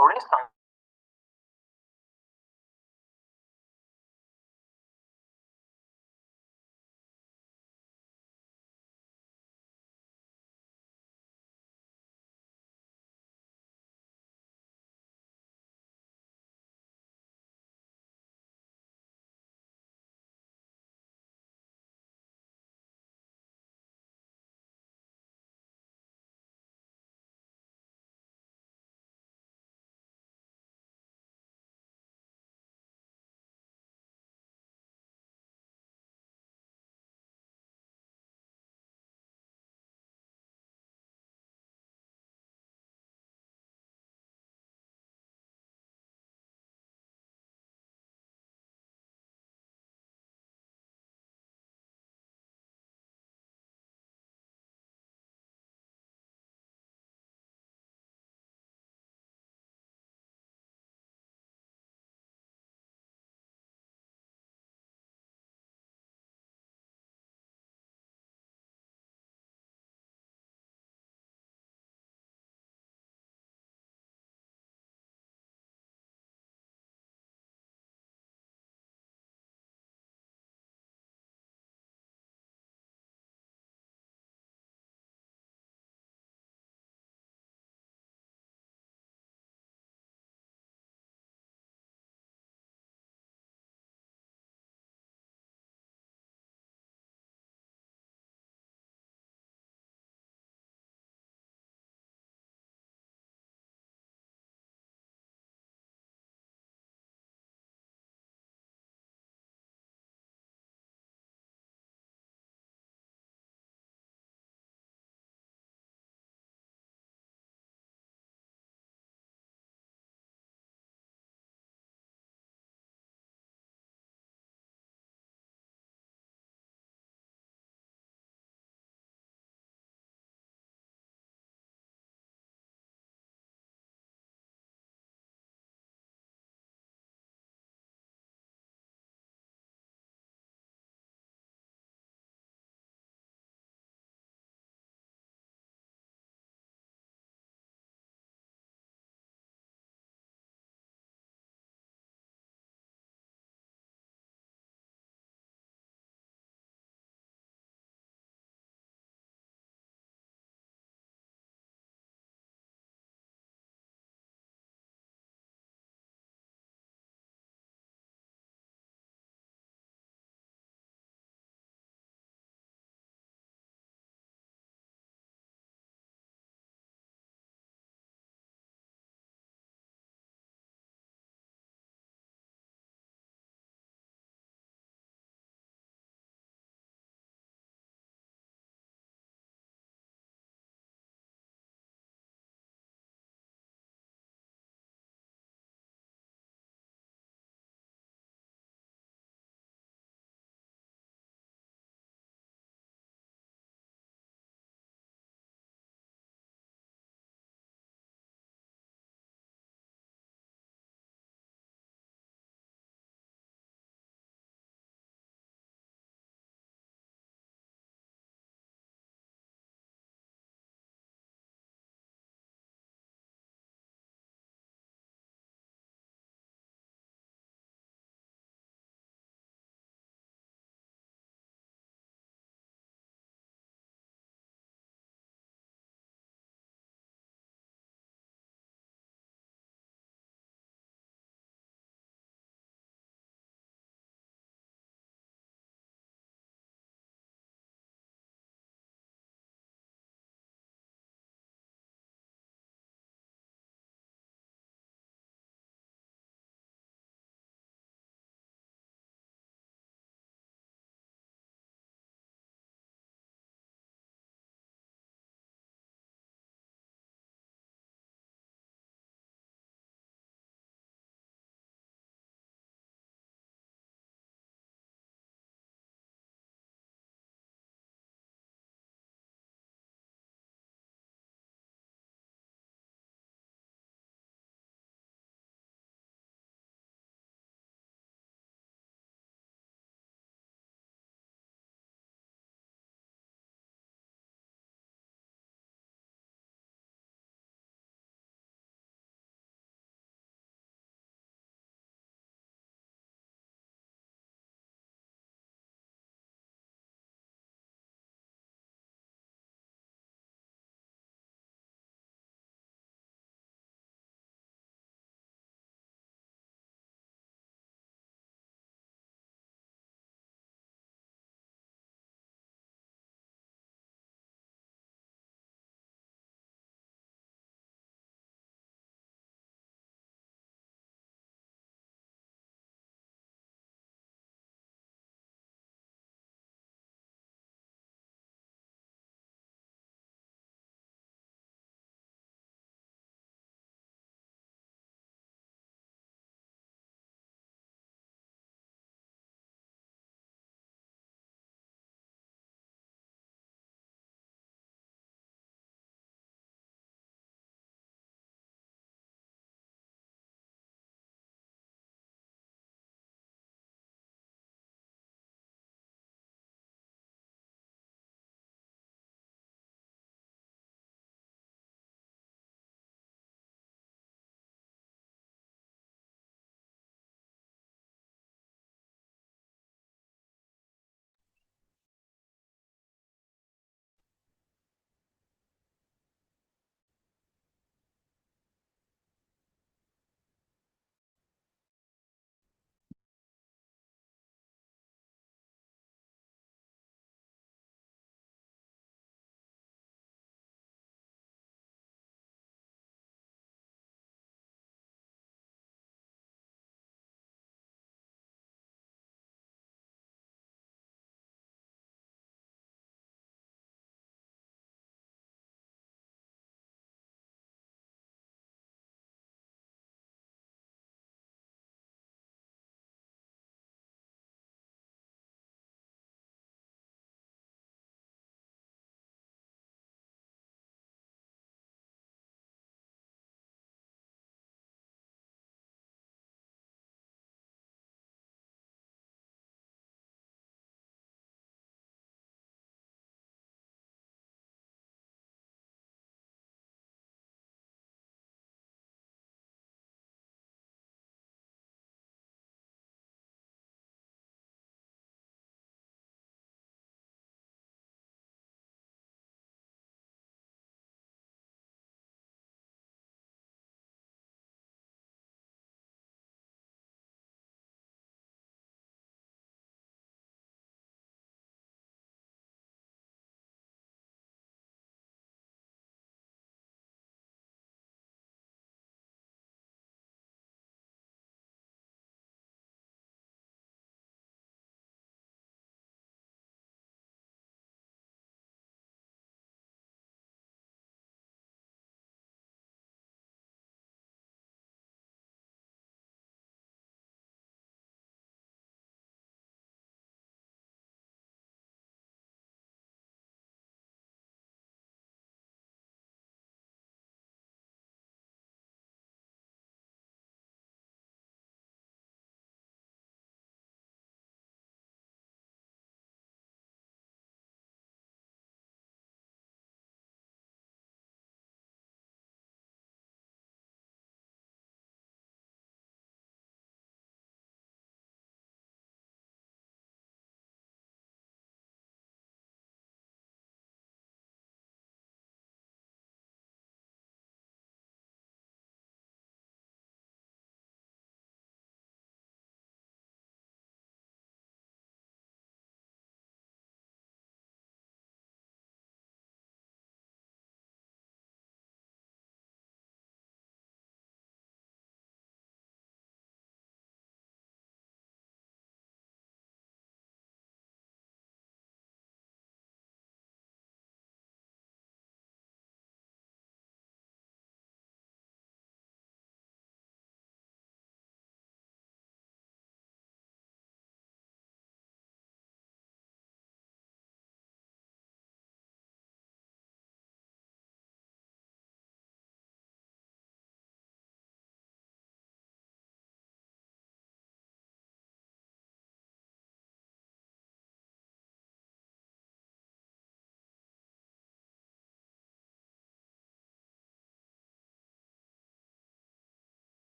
For instance,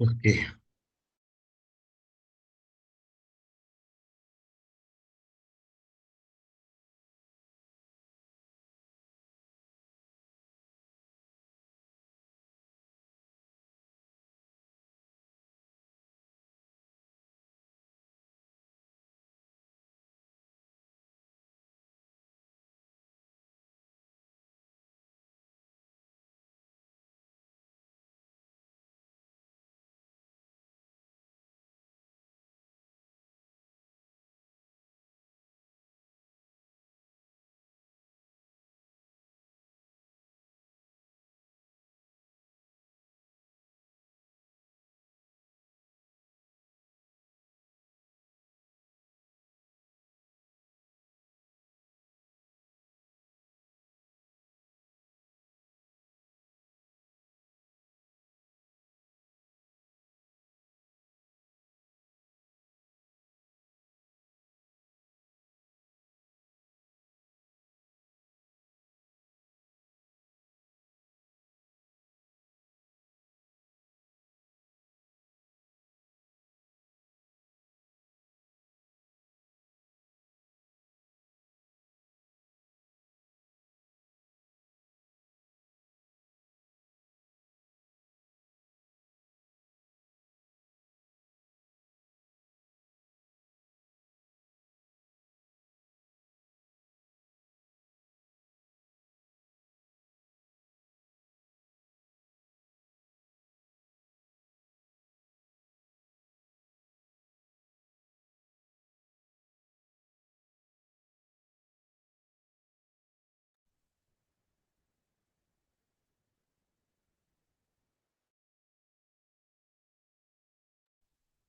Okay.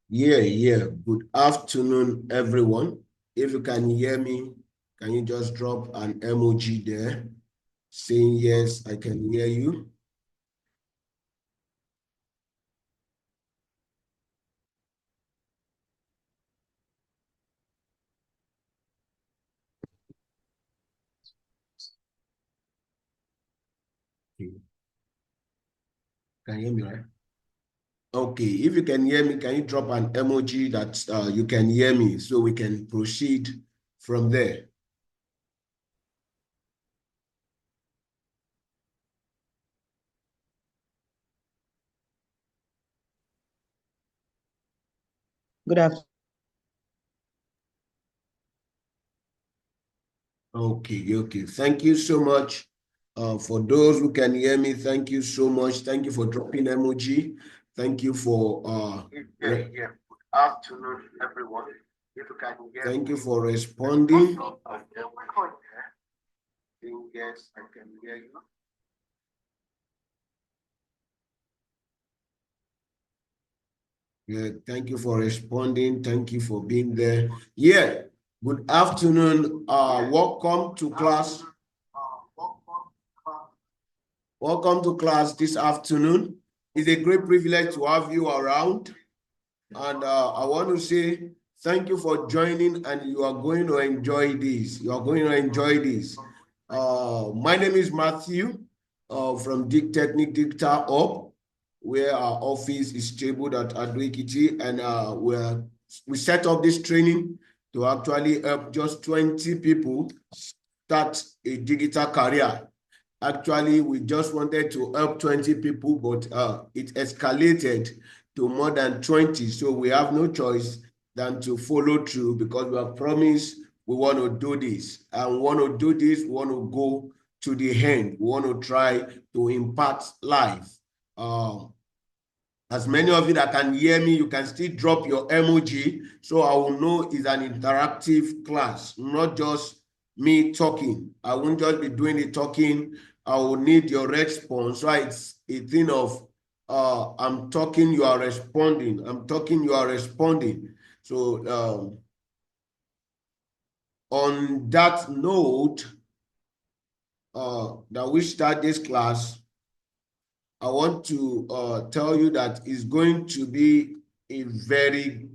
Yeah, yeah. Good afternoon, everyone. If you can hear me, Can you just drop an emoji there saying, yes, I can hear you? Okay. Can you hear me, right? Okay, if you can hear me, can you drop an emoji that you can hear me so we can proceed from there? Good afternoon. Okay, okay. Thank you so much. For those who can hear me, thank you so much. Thank you for dropping emoji. Thank you for yeah. Good afternoon, everyone. If you can hear thank you for responding. Yes, I can hear you. Yeah, thank you for responding. Thank you for being there. Yeah, good afternoon. Welcome to class. Welcome to class this afternoon. It's a great privilege to have you around. And I want to say thank you for joining, and you are going to enjoy this. You are going to enjoy this. My name is Matthew from Dig Technique Digital Hub, where our office is stable at Ado-Ekiti, and we set up this training to actually help just 20 people start a digital career. Actually, we just wanted to help 20 people, but it escalated to more than 20. So we have no choice than to follow through because we have promised we want to do this. And we want to do this, we want to go to the end. We want to try to impact life. As many of you that can hear me, you can still drop your emoji so I will know it's an interactive class, not just me talking. I won't just be doing the talking. I will need your response. So it's a thing of I'm talking, you are responding. I'm talking, you are responding. So on that note, that we start this class, I want to tell you that it's going to be a very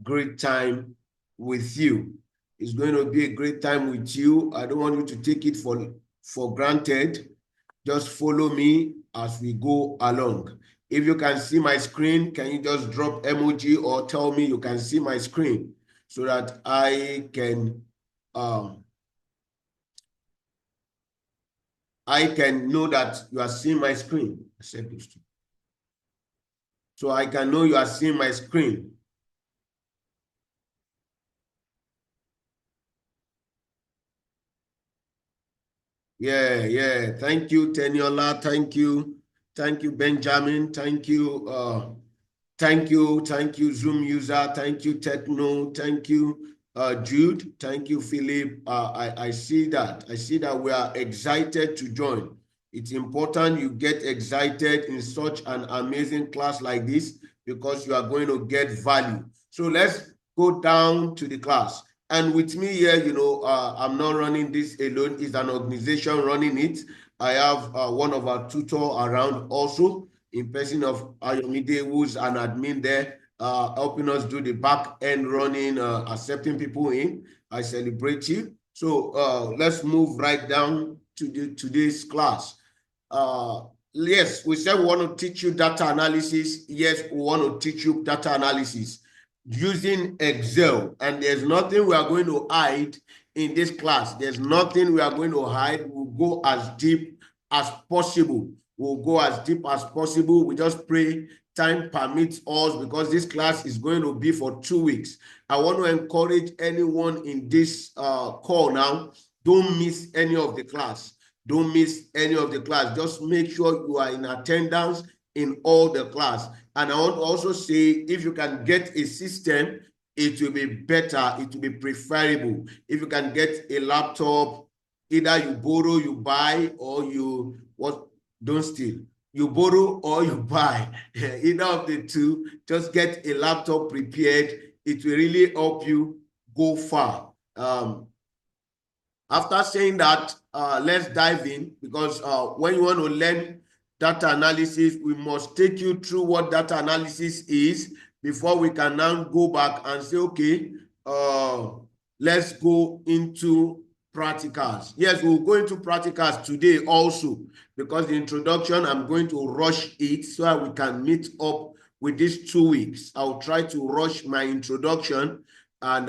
great time with you. It's going to be a great time with you. I don't want you to take it for granted. Just follow me as we go along. If you can see my screen, can you just drop emoji or tell me you can see my screen so that I can know that you are seeing my screen. So I can know you are seeing my screen. Yeah. Thank you, Teniola. Thank you. Thank you, Benjamin. Thank you. Thank you, Zoom user. Thank you, Techno. Thank you, Jude. Thank you, Philip. I see that. I see that we are excited to join. It's important you get excited in such an amazing class like this because you are going to get value. So let's go down to the class. And with me here, I'm not running this alone. It's an organization running it. I have one of our tutor around also in person of Ayomide, who's an admin there, helping us do the back end running, accepting people in. I celebrate you. So let's move right down to today's class. Yes, we said we want to teach you data analysis. Yes, we want to teach you data analysis using Excel. And there's nothing we are going to hide in this class. There's nothing we are going to hide. We'll go as deep as possible. We'll go as deep as possible. We just pray time permits us because this class is going to be for 2 weeks. I want to encourage anyone in this call now, don't miss any of the class. Don't miss any of the class. Just make sure you are in attendance in all the class. And I want to also say, if you can get a system, it will be better. It will be preferable. If you can get a laptop, either you borrow, you buy, or you don't steal. You borrow or you buy. Either of the two, just get a laptop prepared. It will really help you go far. After saying that, let's dive in, because when you want to learn data analysis, we must take you through what data analysis is before we can now go back and say, okay, let's go into practicals. Yes, we'll go into practicals today also, because the introduction, I'm going to rush it so that we can meet up with these 2 weeks. I'll try to rush my introduction, and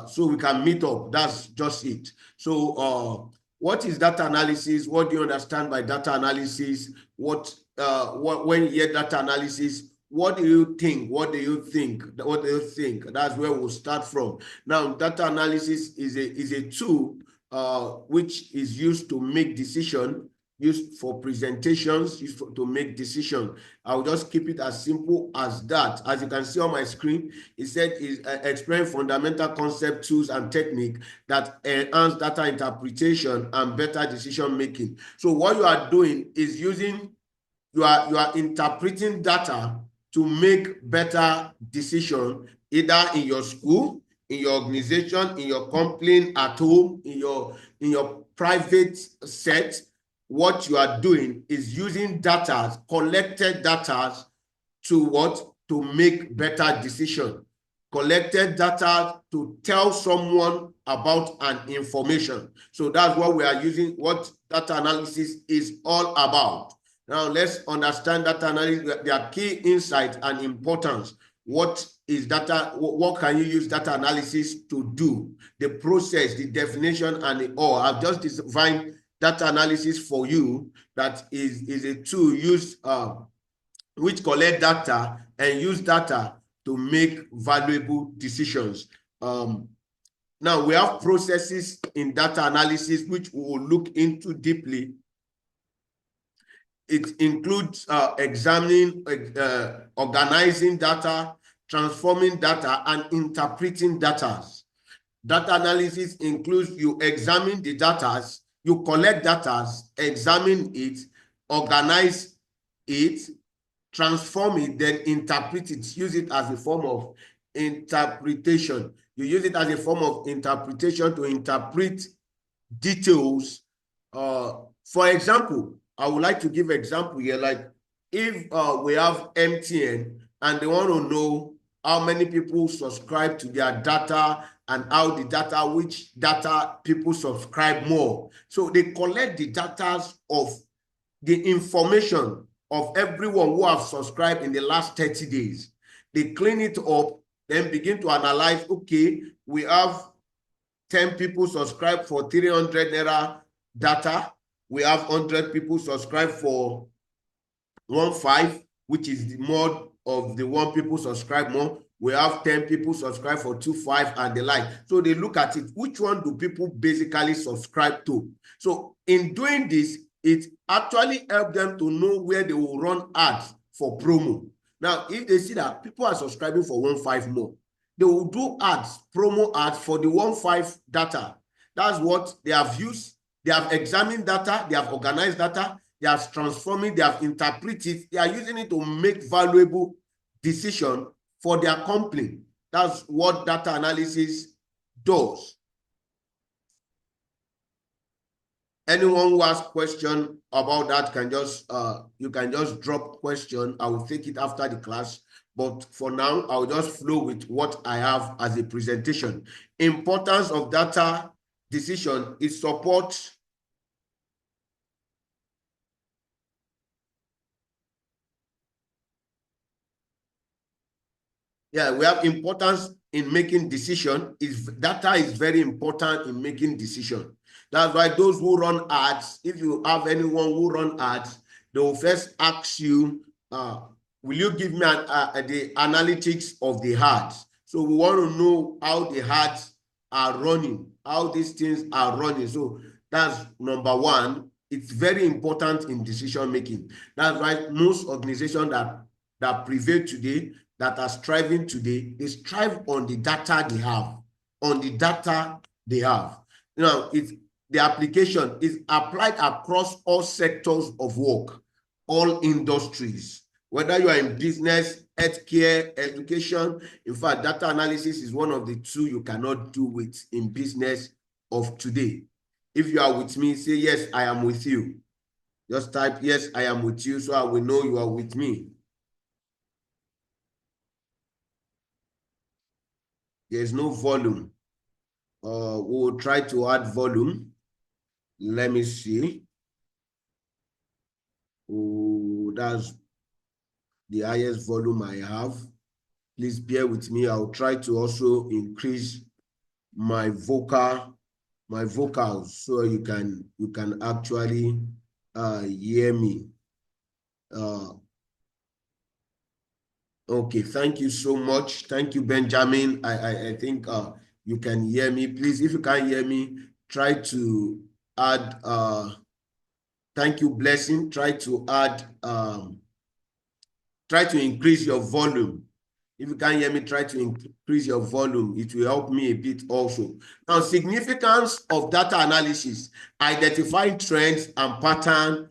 so we can meet up. That's just it. So what is data analysis? What do you understand by data analysis? What when you hear data analysis, what do you think? What do you think? What do you think? That's where we'll start from. Now, data analysis is a tool which is used to make decisions, used for presentations, used to make decisions. I'll just keep it as simple as that. As you can see on my screen, it said is explain fundamental concept, tools, and technique that enhance data interpretation and better decision making. So what you are doing is using, you are interpreting data to make better decision, either in your school, in your organization, in your company, at home, in your private set. What you are doing is using data, collected data, to what? To make better decision. Collected data to tell someone about an information. So that's what we are using, what data analysis is all about. Now let's understand data analysis, their key insights and importance. What is data? What can you use data analysis to do? The process, the definition, and the all. I've just defined data analysis for you. That is a tool used which collect data and use data to make valuable decisions. Now we have processes in data analysis which we will look into deeply. It includes examining, organizing data, transforming data, and interpreting data. Data analysis includes you examine the data, you collect data, examine it, organize it, transform it, then interpret it, use it as a form of interpretation. You use it as a form of interpretation to interpret details. For example, I would like to give an example here. Like if we have MTN and they want to know how many people subscribe to their data and how the data, which data people subscribe more. So they collect the data of the information of everyone who have subscribed in the last 30 days. They clean it up, then begin to analyze, okay, we have 10 people subscribe for 300 Naira data. We have 100 people subscribe for 1.5, which is the more of the one people subscribe more. We have 10 people subscribe for 2.5 and the like. So they look at it. Which one do people basically subscribe to? So in doing this, it actually helps them to know where they will run ads for promo. Now, if they see that people are subscribing for 1.5 more, they will do ads, promo ads for the 1.5 data. That's what they have used. They have examined data, they have organized data, they have transformed it, they have interpreted it, they are using it to make valuable decision for their company. That's what data analysis does. Anyone who has question about that can just you can just drop question. I will take it after the class. But for now, I'll just flow with what I have as a presentation. Importance of data decision is support. Yeah, we have importance in making decision. Data is very important in making decision. That's why those who run ads, if you have anyone who run ads, they will first ask you, will you give me the analytics of the ads? So we want to know how the ads are running, how these things are running. So that's number one. It's very important in decision making. That's why most organizations that prevail today, that are striving today, they strive on the data they have, on the data they have. Now, the application is applied across all sectors of work, all industries, whether you are in business, healthcare, education. In fact, data analysis is one of the two you cannot do with in business of today. If you are with me, say, yes, I am with you. Just type, yes, I am with you, so I will know you are with me. There is no volume. We will try to add volume. Let me see. Oh, that's the highest volume I have. Please bear with me. I'll try to also increase my vocals, so you can actually hear me. Okay, thank you so much. Thank you, Benjamin. I think you can hear me. Please, if you can't hear me, try to add thank you, Blessing. Try to add try to increase your volume. If you can't hear me, try to increase your volume. It will help me a bit also. Now, significance of data analysis: identify trends and patterns,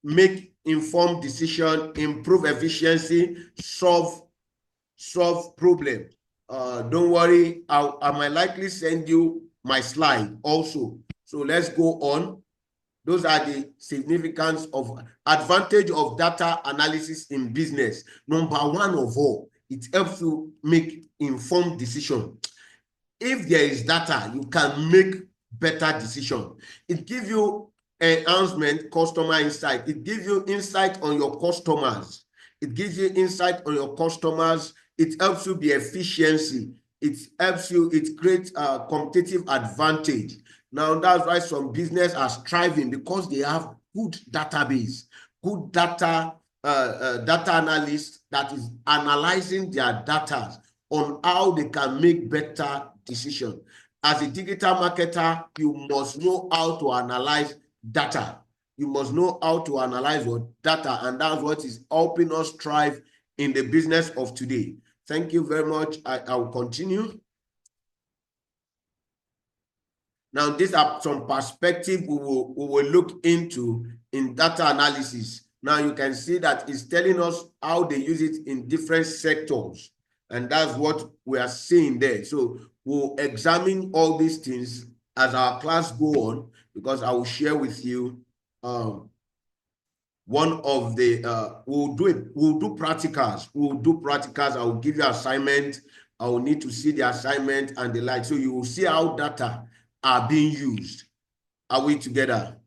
make informed decision, improve efficiency, solve problem. Don't worry, I might likely send you my slide also. So let's go on. Those are the significance of advantage of data analysis in business. Number one of all, it helps you make informed decision. If there is data, you can make better decision. It gives you enhancement, customer insight. It gives you insight on your customers. It gives you insight on your customers. It helps you be efficiency. It helps you, it creates a competitive advantage. Now, that's why some business are striving, because they have good database, good data analyst that is analyzing their data on how they can make better decision. As a digital marketer, you must know how to analyze data. You must know how to analyze your data, and that's what is helping us thrive in the business of today. Thank you very much. I will continue. Now, these are some perspective we will look into in data analysis. Now, you can see that it's telling us how they use it in different sectors. And that's what we are seeing there. So we'll examine all these things as our class go on, because I will share with you one of the, we'll do practicals. We'll do practicals. I will give you assignment. I will need to see the assignment and the like. So you will see how data are being used. Are we together?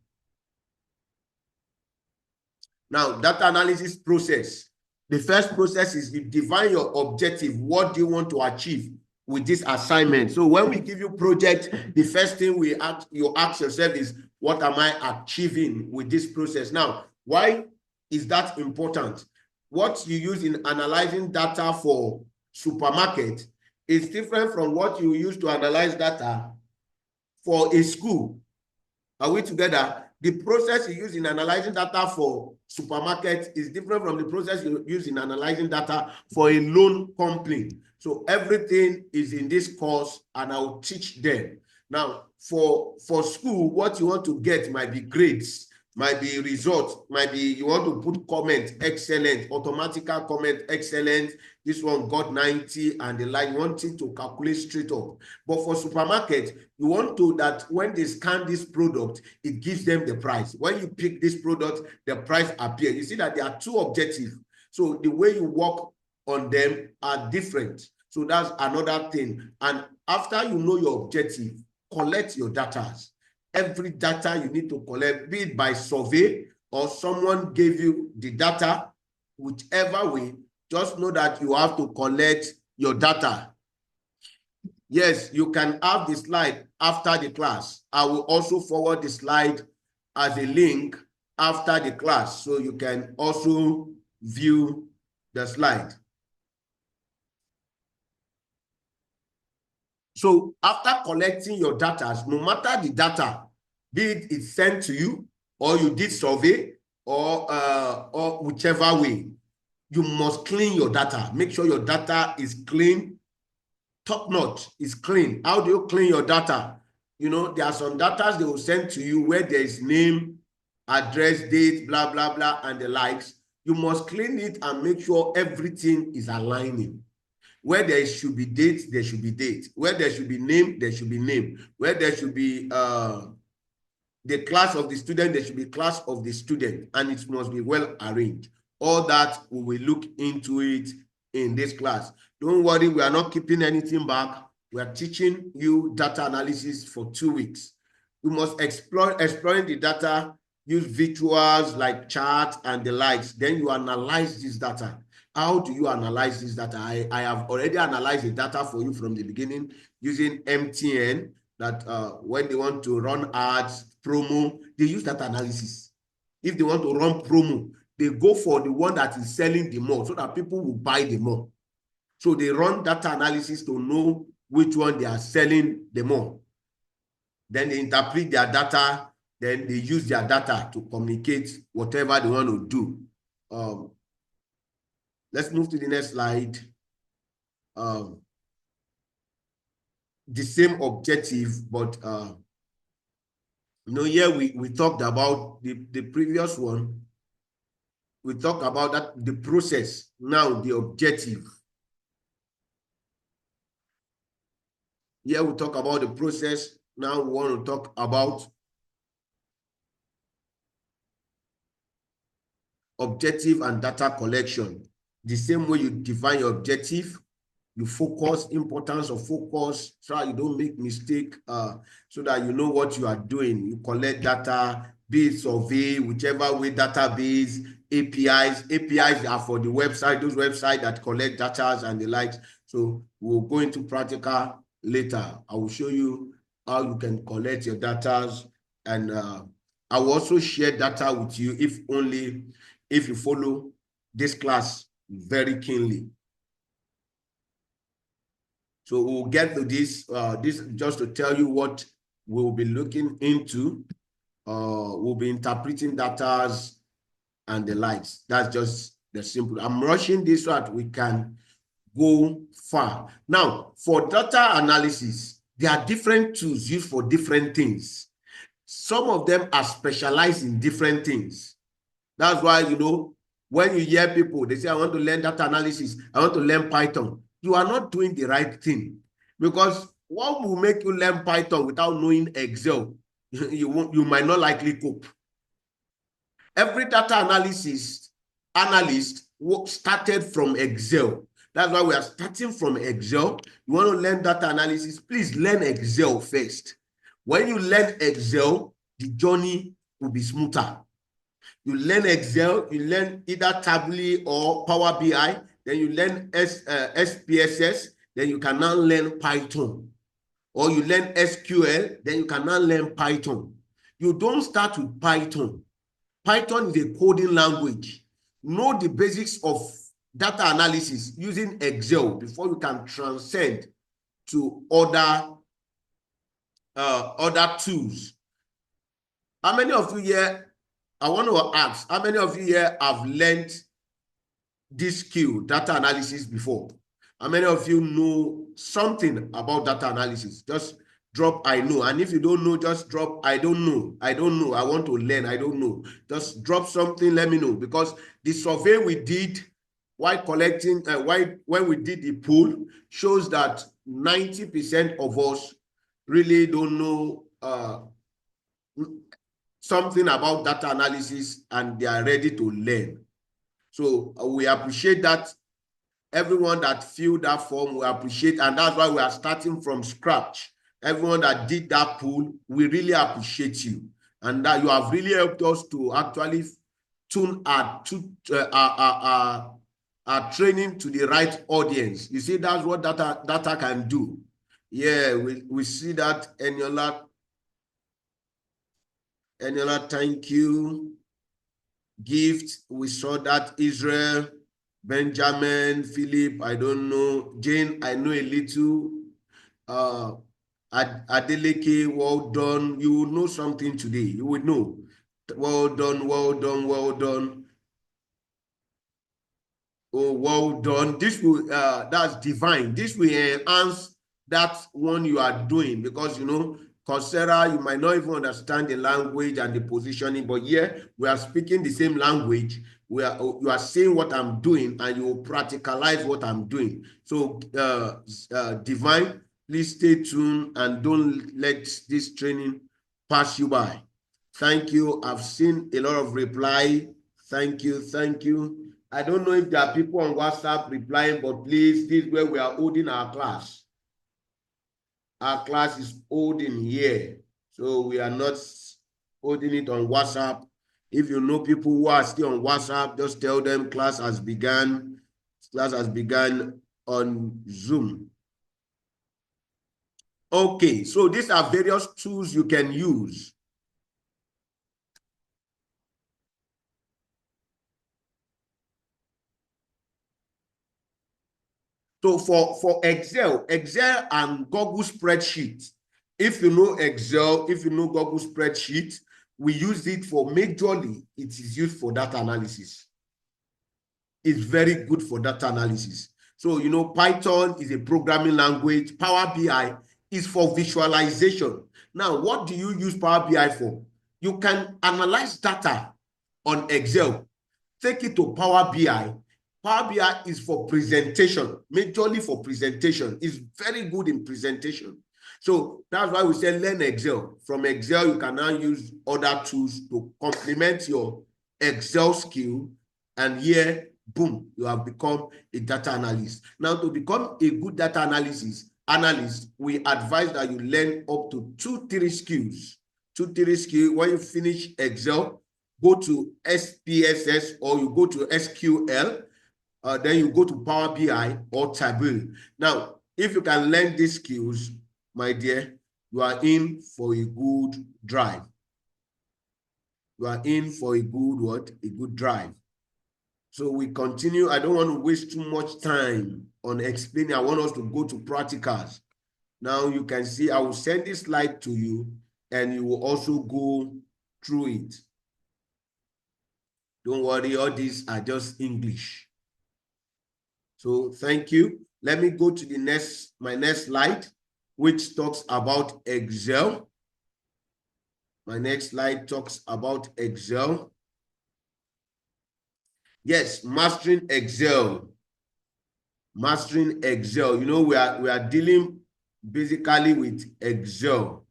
Now, data analysis process. The first process is you define your objective. What do you want to achieve with this assignment? So when we give you project, the first thing you ask yourself is, what am I achieving with this process? Now, why is that important? What you use in analyzing data for supermarket is different from what you use to analyze data for a school. Are we together? The process you use in analyzing data for supermarket is different from the process you use in analyzing data for a loan company. So everything is in this course, and I'll teach them. Now, for school, what you want to get might be grades, might be results, might be you want to put comment, excellent, automatical comment, excellent, this one got 90 and the like. You want it to calculate straight up. But for supermarket, you want to that when they scan this product, it gives them the price. When you pick this product, the price appears. You see that there are two objectives. So the way you work on them are different. So that's another thing. And after you know your objective, collect your data. Every data you need to collect, be it by survey or someone gave you the data, whichever way, just know that you have to collect your data. Yes, you can have the slide after the class. I will also forward the slide as a link after the class, so you can also view the slide. So after collecting your data, no matter the data, be it it's sent to you or you did survey or whichever way, you must clean your data. Make sure your data is clean, top notch, is clean. How do you clean your data? You know, there are some data they will send to you where there is name, address, date, blah, blah, blah, and the likes. You must clean it and make sure everything is aligning. Where there should be date, there should be date. Where there should be name, there should be name. Where there should be the class of the student, there should be class of the student, and it must be well arranged. All that we will look into it in this class. Don't worry, we are not keeping anything back. We are teaching you data analysis for 2 weeks. You must exploring the data, use visuals like charts and the likes. Then you analyze this data. How do you analyze this data? I have already analyzed the data for you from the beginning using MTN, that when they want to run ads, promo, they use data analysis. If they want to run promo, they go for the one that is selling the more so that people will buy the more. So they run data analysis to know which one they are selling the more. Then they interpret their data, then they use their data to communicate whatever they want to do. Let's move to the next slide. The same objective, but here we talked about the previous one. We talked about that, the process. Now the objective. Here we talk about the process. Now we want to talk about objective and data collection. The same way you define your objective, you focus, importance of focus, so you don't make mistake, so that you know what you are doing. You collect data, be it survey, whichever way, database, APIs. APIs are for the website, those websites that collect data and the likes. So we'll go into practical later. I will show you how you can collect your data, and I will also share data with you if you follow this class very keenly. So we'll get to this. This just to tell you what we'll be looking into. We'll be interpreting data and the likes. That's just the simple. I'm rushing this so that we can go far. Now, for data analysis, there are different tools used for different things. Some of them are specialized in different things. That's why, when you hear people, they say, I want to learn data analysis, I want to learn Python. You are not doing the right thing, because what will make you learn Python without knowing Excel? You might not likely cope. Every data analyst started from Excel. That's why we are starting from Excel. You want to learn data analysis, please learn Excel first. When you learn Excel, the journey will be smoother. You learn Excel, you learn either Tableau or Power BI, then you learn SPSS, then you can now learn Python. Or you learn SQL, then you can now learn Python. You don't start with Python. Python is a coding language. Know the basics of data analysis using Excel before you can transcend to other tools. How many of you here, I want to ask, how many of you here have learned this skill, data analysis, before? How many of you know something about data analysis? Just drop I know. And if you don't know, just drop I don't know. I don't know. I want to learn. I don't know. Just drop something, let me know. Because the survey we did while collecting, when we did the poll, shows that 90% of us really don't know something about data analysis, and they are ready to learn. So we appreciate that. Everyone that filled that form, we appreciate, and that's why we are starting from scratch. Everyone that did that pool, we really appreciate you, and that you have really helped us to actually tune our training to the right audience. You see, that's what data can do. Yeah, we see that. Eniola, thank you. Gift, we saw that. Israel, Benjamin, Philip, I don't know. Jane, I know a little. Adeleke, well done. You will know something today. You will know. Well done, well done, well done. Oh, well done. This will, that's divine. This will enhance that one you are doing, because, Coursera, you might not even understand the language and the positioning, but here we are speaking the same language. you are seeing what I'm doing, and you will practicalize what I'm doing. So Divine, please stay tuned and don't let this training pass you by. Thank you. I've seen a lot of reply. Thank you. Thank you. I don't know if there are people on WhatsApp replying, but please, this is where we are holding our class. Our class is holding here. So we are not holding it on WhatsApp. If you know people who are still on WhatsApp, just tell them class has begun. Class has begun on Zoom. Okay, so these are various tools you can use. So for Excel and Google Spreadsheet, if you know Excel, if you know Google Spreadsheet, we use it for majorly, it is used for data analysis. It's very good for data analysis. So, you know, Python is a programming language. Power BI is for visualization. Now, what do you use Power BI for? You can analyze data on Excel, take it to Power BI. Power BI is for presentation, majorly for presentation. It's very good in presentation. So that's why we say learn Excel. From Excel, you can now use other tools to complement your Excel skill. And here, boom, you have become a data analyst. Now, to become a good data analyst, we advise that you learn up to 2-3 skills. 2-3 skills. When you finish Excel, go to SPSS or you go to SQL. Then you go to Power BI or Tableau. Now, if you can learn these skills, my dear, you are in for a good drive. You are in for a good what? A good drive. So we continue. I don't want to waste too much time on explaining. I want us to go to practicals. Now you can see I will send this slide to you and you will also go through it. Don't worry, all these are just English. So thank you. Let me go to my next slide, which talks about Excel. My next slide talks about Excel. Yes, mastering Excel. Mastering Excel. You know, we are dealing basically with Excel.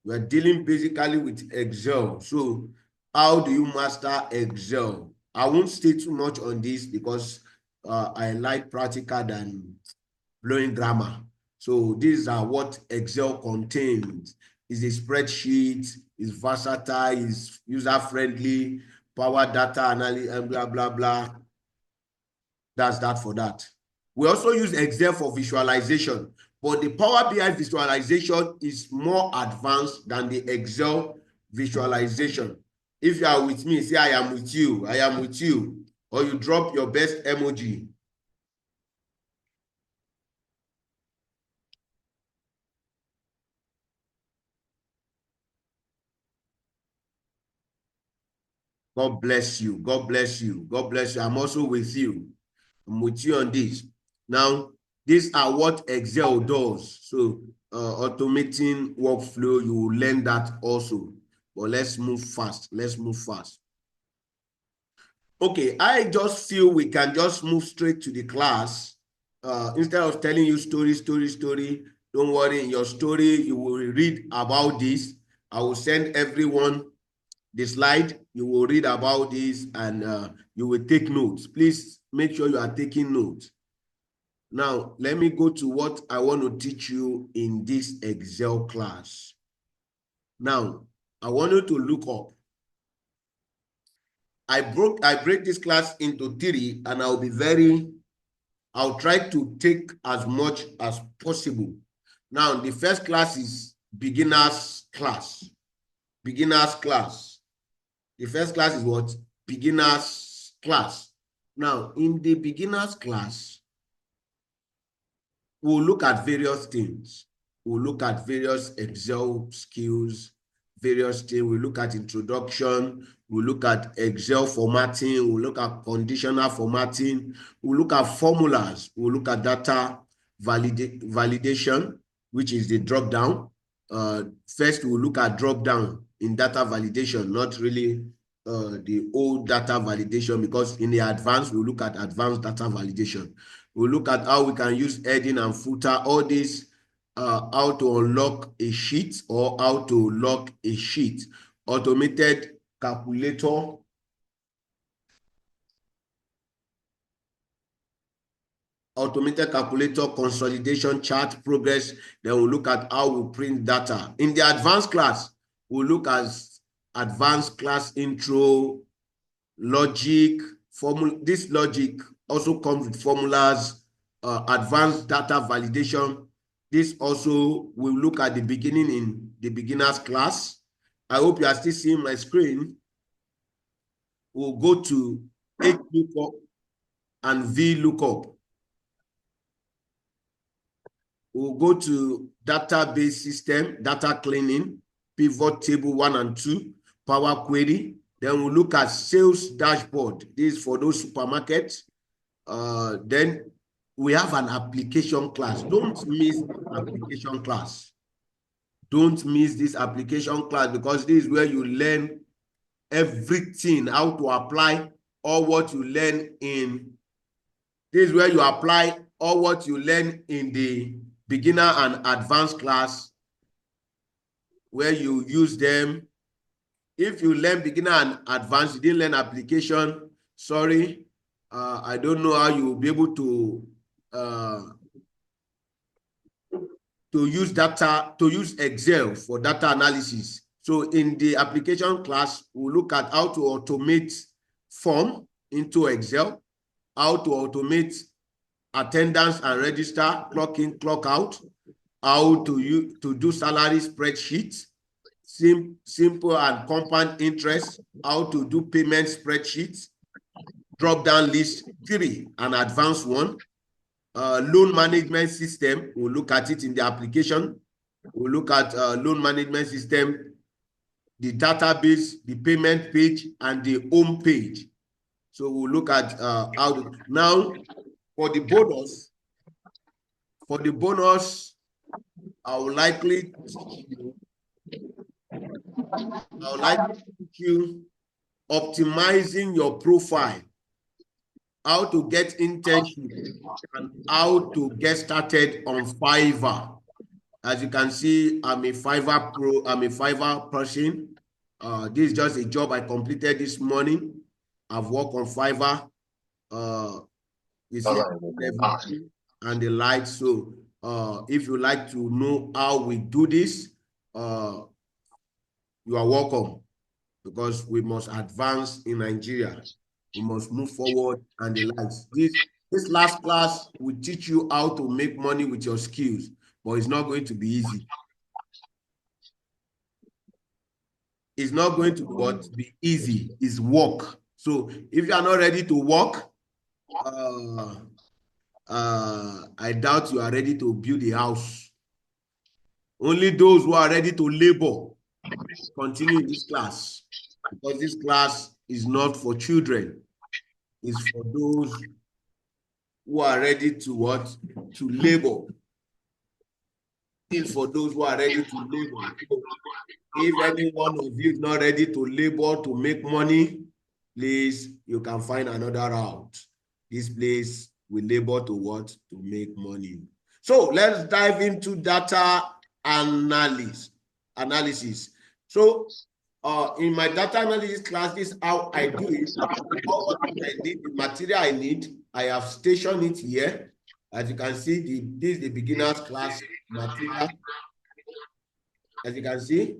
We are dealing basically with Excel. So how do you master Excel? I won't stay too much on this because I like practical than blowing grammar. So these are what Excel contains. It's a spreadsheet, it's versatile, it's user-friendly, power data analysis, and blah, blah, blah. That's that for that. We also use Excel for visualization, but the Power BI visualization is more advanced than the Excel visualization. If you are with me, say I am with you, I am with you, or you drop your best emoji. God bless you. God bless you. God bless you. I'm also with you. I'm with you on this. Now, these are what Excel does. So, automating workflow, you will learn that also. But let's move fast. Let's move fast. Okay, I just feel we can just move straight to the class. Instead of telling you story, don't worry. In your story, you will read about this. I will send everyone the slide. You will read about this and you will take notes. Please make sure you are taking notes. Now, let me go to what I want to teach you in this Excel class. Now, I want you to look up. I break this class into 3 and I'll try to take as much as possible. Now, the first class is beginners class. Beginners class. The first class is what? Beginners class. Now, in the beginners class, we'll look at various things. We'll look at various Excel skills, various things. We'll look at introduction. We'll look at Excel formatting. We'll look at conditional formatting. We'll look at formulas. We'll look at data validation, which is the drop down. First, we'll look at drop down in data validation, not really the old data validation, because in the advanced, we'll look at advanced data validation. We'll look at how we can use heading and footer, all this, how to unlock a sheet or how to lock a sheet, automated calculator, consolidation chart, progress. Then we'll look at how we print data. In the advanced class, we'll look at advanced class intro, logic, formula. This logic also comes with formulas, advanced data validation. This also will look at the beginning in the beginners class. I hope you are still seeing my screen. We'll go to HLOOKUP and VLOOKUP. We'll go to database system, data cleaning, pivot table 1 and 2, Power Query. Then we'll look at sales dashboard. This is for those supermarkets. Then we have an application class. Don't miss application class. Don't miss this application class, because this is where you learn everything, how to apply all what you learn in. This is where you apply all what you learn in the beginner and advanced class, where you use them. If you learn beginner and advanced, you didn't learn application, sorry, I don't know how you will be able to use data, to use Excel for data analysis. So in the application class, we'll look at how to automate form into Excel, how to automate attendance and register, clock in, clock out, how to do salary spreadsheets, simple and compound interest, how to do payment spreadsheets, drop down list 3, an advanced one. Loan management system, we'll look at it in the application. We'll look at loan management system, the database, the payment page, and the home page. So we'll look at how to, now for the bonus, I would likely teach you optimizing your profile, how to get internship, and how to get started on Fiverr. As you can see, I'm a Fiverr person. This is just a job I completed this morning. I've worked on Fiverr. You see, and the like. So if you like to know how we do this, you are welcome, because we must advance in Nigeria. We must move forward and the likes. This last class will teach you how to make money with your skills, but it's not going to be easy. It's not going to be easy. It's work. So if you are not ready to work, I doubt you are ready to build a house. Only those who are ready to labor continue in this class, because this class is not for children. It's for those who are ready to what? To labor. It's for those who are ready to labor. If any one of you is not ready to labor to make money, please, you can find another route. This place will labor to what? To make money. So let's dive into data analysis. So in my data analysis class, this is how I do it. All I need, the material I need, I have stationed it here. As you can see, this is the beginner's class material. As you can see.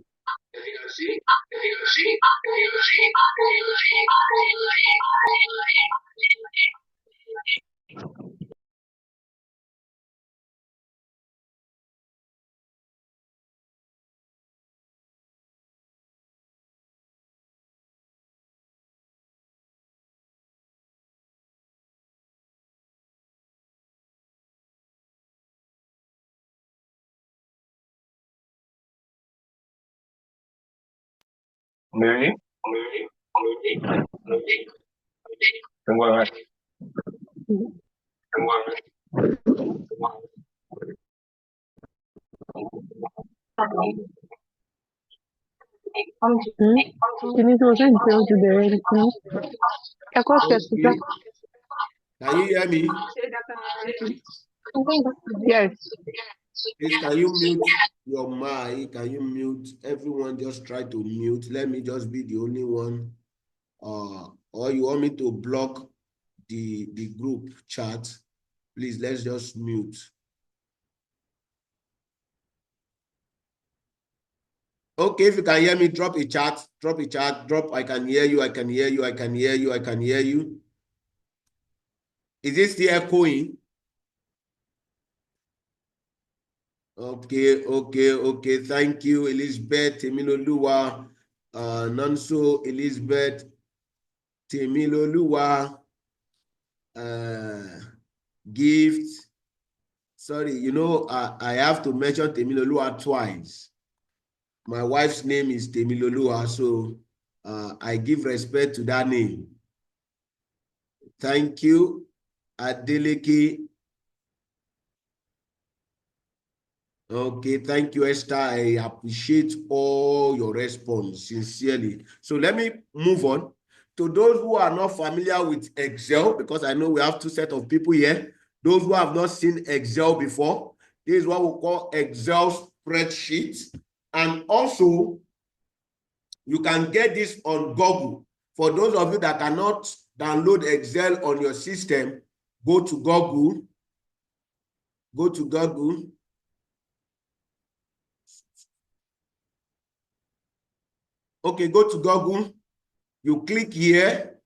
Okay. Can you hear me? Yes. Please, can you mute your mic? Can you mute? Everyone just try to mute. Let me just be the only one. Or you want me to block the group chat? Please, let's just mute. Okay, if you can hear me, drop a chat. Drop a chat. Drop, I can hear you. I can hear you. I can hear you. I can hear you. Is it still echoing? Okay, okay, okay. Thank you, Elizabeth Temiloluwa. Nonso Elizabeth Temiloluwa. Gift. Sorry, you know, I have to mention Temiloluwa twice. My wife's name is Temiloluwa, so I give respect to that name. Thank you, Adeleke. Okay, thank you, Esther. I appreciate all your response, sincerely. So let me move on. To those who are not familiar with Excel, because I know we have two sets of people here, those who have not seen Excel before, this is what we call Excel spreadsheets. And also, you can get this on Google. For those of you that cannot download Excel on your system, go to Google. Go to Google. Okay, go to Google. You click here.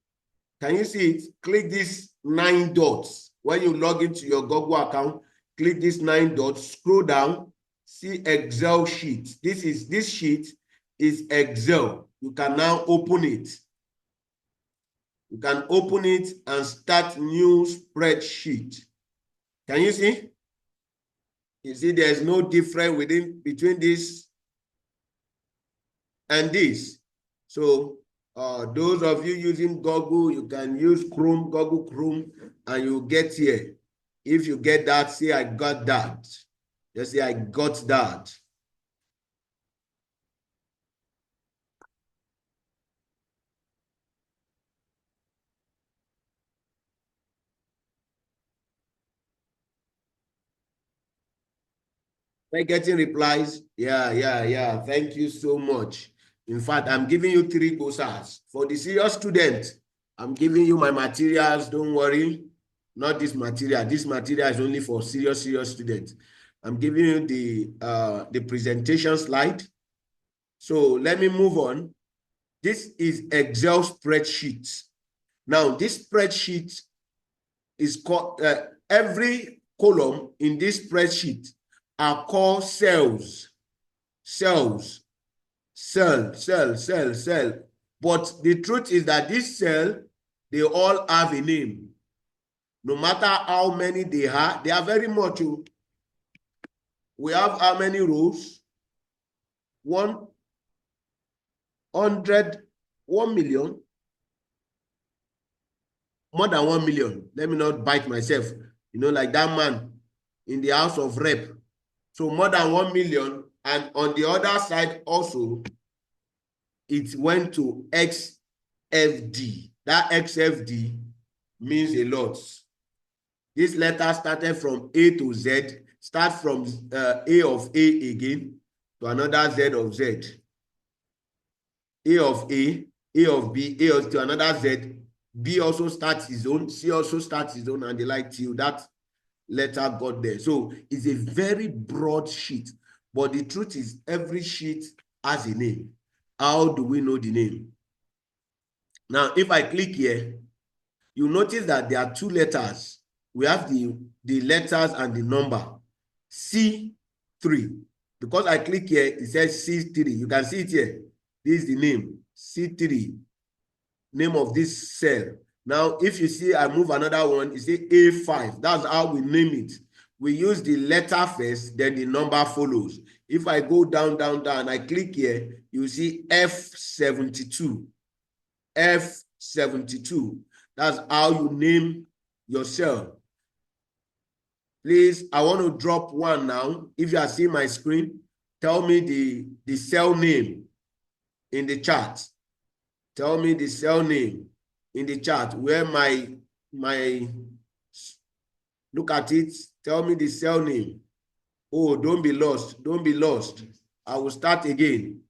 Can you see it? Click these 9 dots. When you log into your Google account, click these 9 dots, scroll down, see Excel sheet. This sheet is Excel. You can now open it. You can open it and start new spreadsheet. Can you see? You see there's no difference between this and this. So those of you using Google, you can use Chrome, Google Chrome, and you get here. If you get that, say I got that. Just say I got that. Am I getting replies? Yeah. Thank you so much. In fact, I'm giving you 3 courses. For the serious student, I'm giving you my materials. Don't worry. Not this material. This material is only for serious students. I'm giving you the presentation slide. So let me move on. This is Excel spreadsheet. Now, this spreadsheet is called, every column in this spreadsheet are called cells. Cells. Cell. But the truth is that this cell, they all have a name. No matter how many they are very much. We have how many rows? 100, 1 million. More than 1 million. Let me not bite myself. You know, like that man in the House of Rep. So more than 1 million. And on the other side also, it went to XFD. That XFD means a lot. This letter started from A to Z. Start from A of A again to another Z of Z. A of A of B, A of to another Z. B also starts his own, C also starts his own, and they like till that letter got there. So it's a very broad sheet. But the truth is, every sheet has a name. How do we know the name? Now, if I click here, you notice that there are 2 letters. We have the letters and the number. C3. Because I click here, it says C3. You can see it here. This is the name, C3. Name of this cell. Now, if you see, I move another one, you see A5. That's how we name it. We use the letter first, then the number follows. If I go down, I click here, you see F72. F72. That's how you name your cell. Please, I want to drop one now. If you are seeing my screen, tell me the cell name. in the chat. Tell me the cell name in the chat where my look at it. Tell me the cell name. Oh, don't be lost. Don't be lost. I will start again.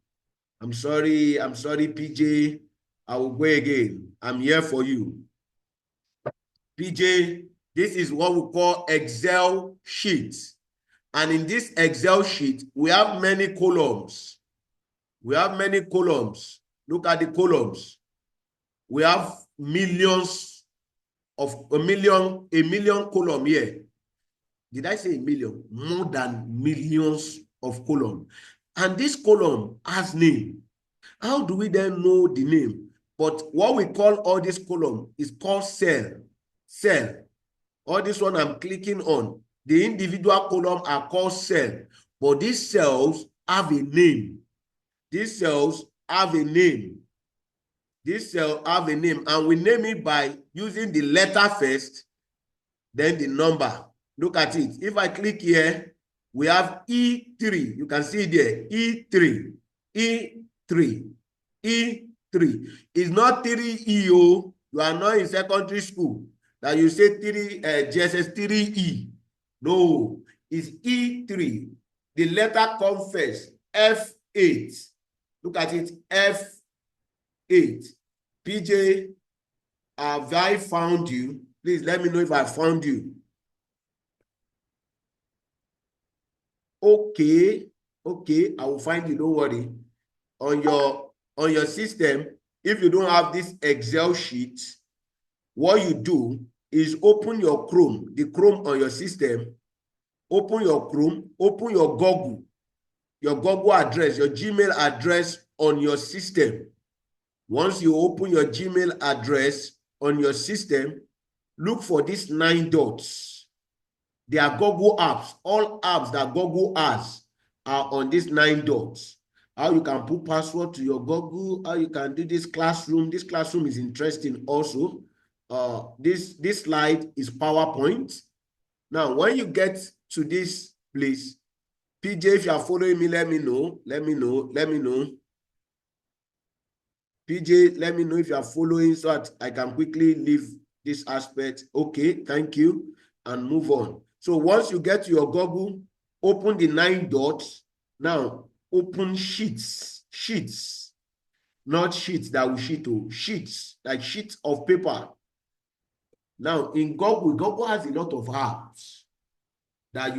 I'm sorry, PJ. I will go again. I'm here for you. PJ, this is what we call Excel sheet. And in this Excel sheet, we have many columns. We have many columns. Look at the columns. We have millions of a million column here. Did I say a million? More than millions of column. And this column has name. How do we then know the name? But what we call all this column is called cell. Cell. All this one I'm clicking on, the individual column are called cell. But these cells have a name. These cells have a name. This cell have a name, and we name it by using the letter first, then the number. Look at it. If I click here, we have E3. You can see it there. E3. E3. E3. It's not 3EO. You are not in secondary school that you say 3 GSS 3E. No, it's E3. The letter comes first. F8. Look at it. F8. PJ, have I found you? Please let me know if I found you. Okay, I will find you, don't worry. On your system, if you don't have this Excel sheet, what you do is open your Chrome, the Chrome on your system, open your Chrome, open your Google address, your Gmail address on your system. Once you open your Gmail address on your system, look for these 9 dots. They are Google apps. All apps that Google has are on these 9 dots. How you can put password to your Google, how you can do this classroom. This classroom is interesting also. This slide is PowerPoint. Now, when you get to this place, PJ, if you are following me, let me know. PJ, let me know if you are following so that I can quickly leave this aspect. Okay, thank you, and move on. So once you get to your Google, open the 9 dots. Now, open sheets, not sheets that will sheet, sheets, like sheets of paper. Now, in Google has a lot of apps that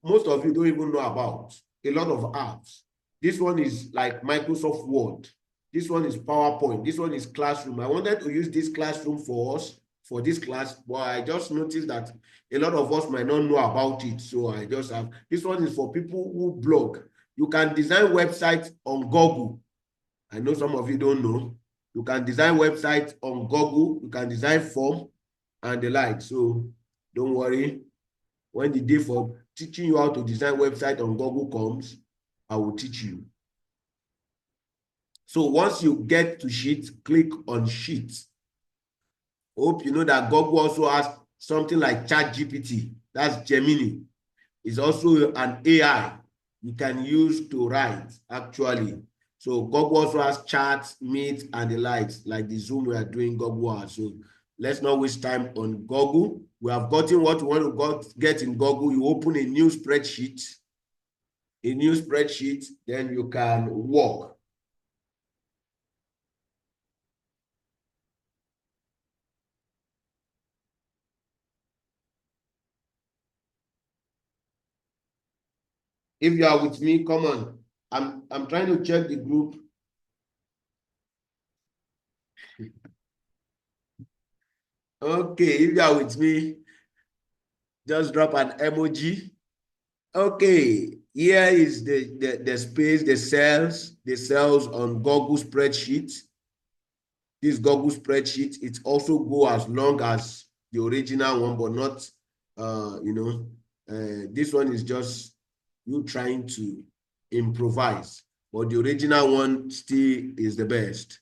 most of you don't even know about. A lot of apps. This one is like Microsoft Word. This one is PowerPoint. This one is Classroom. I wanted to use this Classroom for us, for this class, but I just noticed that a lot of us might not know about it. So I just have, this one is for people who blog. You can design websites on Google. I know some of you don't know. You can design websites on Google. You can design form and the like. So don't worry. When the day for teaching you how to design website on Google comes, I will teach you. So once you get to Sheets, click on Sheets. Hope you know that Google also has something like ChatGPT. That's Gemini. It's also an AI you can use to write, actually. So Google also has Chat, Meet, and the likes, like the Zoom we are doing, Google has. So let's not waste time on Google. We have gotten what we want to get in Google. You open a new spreadsheet, then you can work. If you are with me, come on. I'm trying to check the group. Okay, if you are with me, just drop an emoji. Okay, here is the space, the cells on Google spreadsheet. This Google spreadsheet, it also go as long as the original one, but not, this one is just you trying to improvise, but the original one still is the best.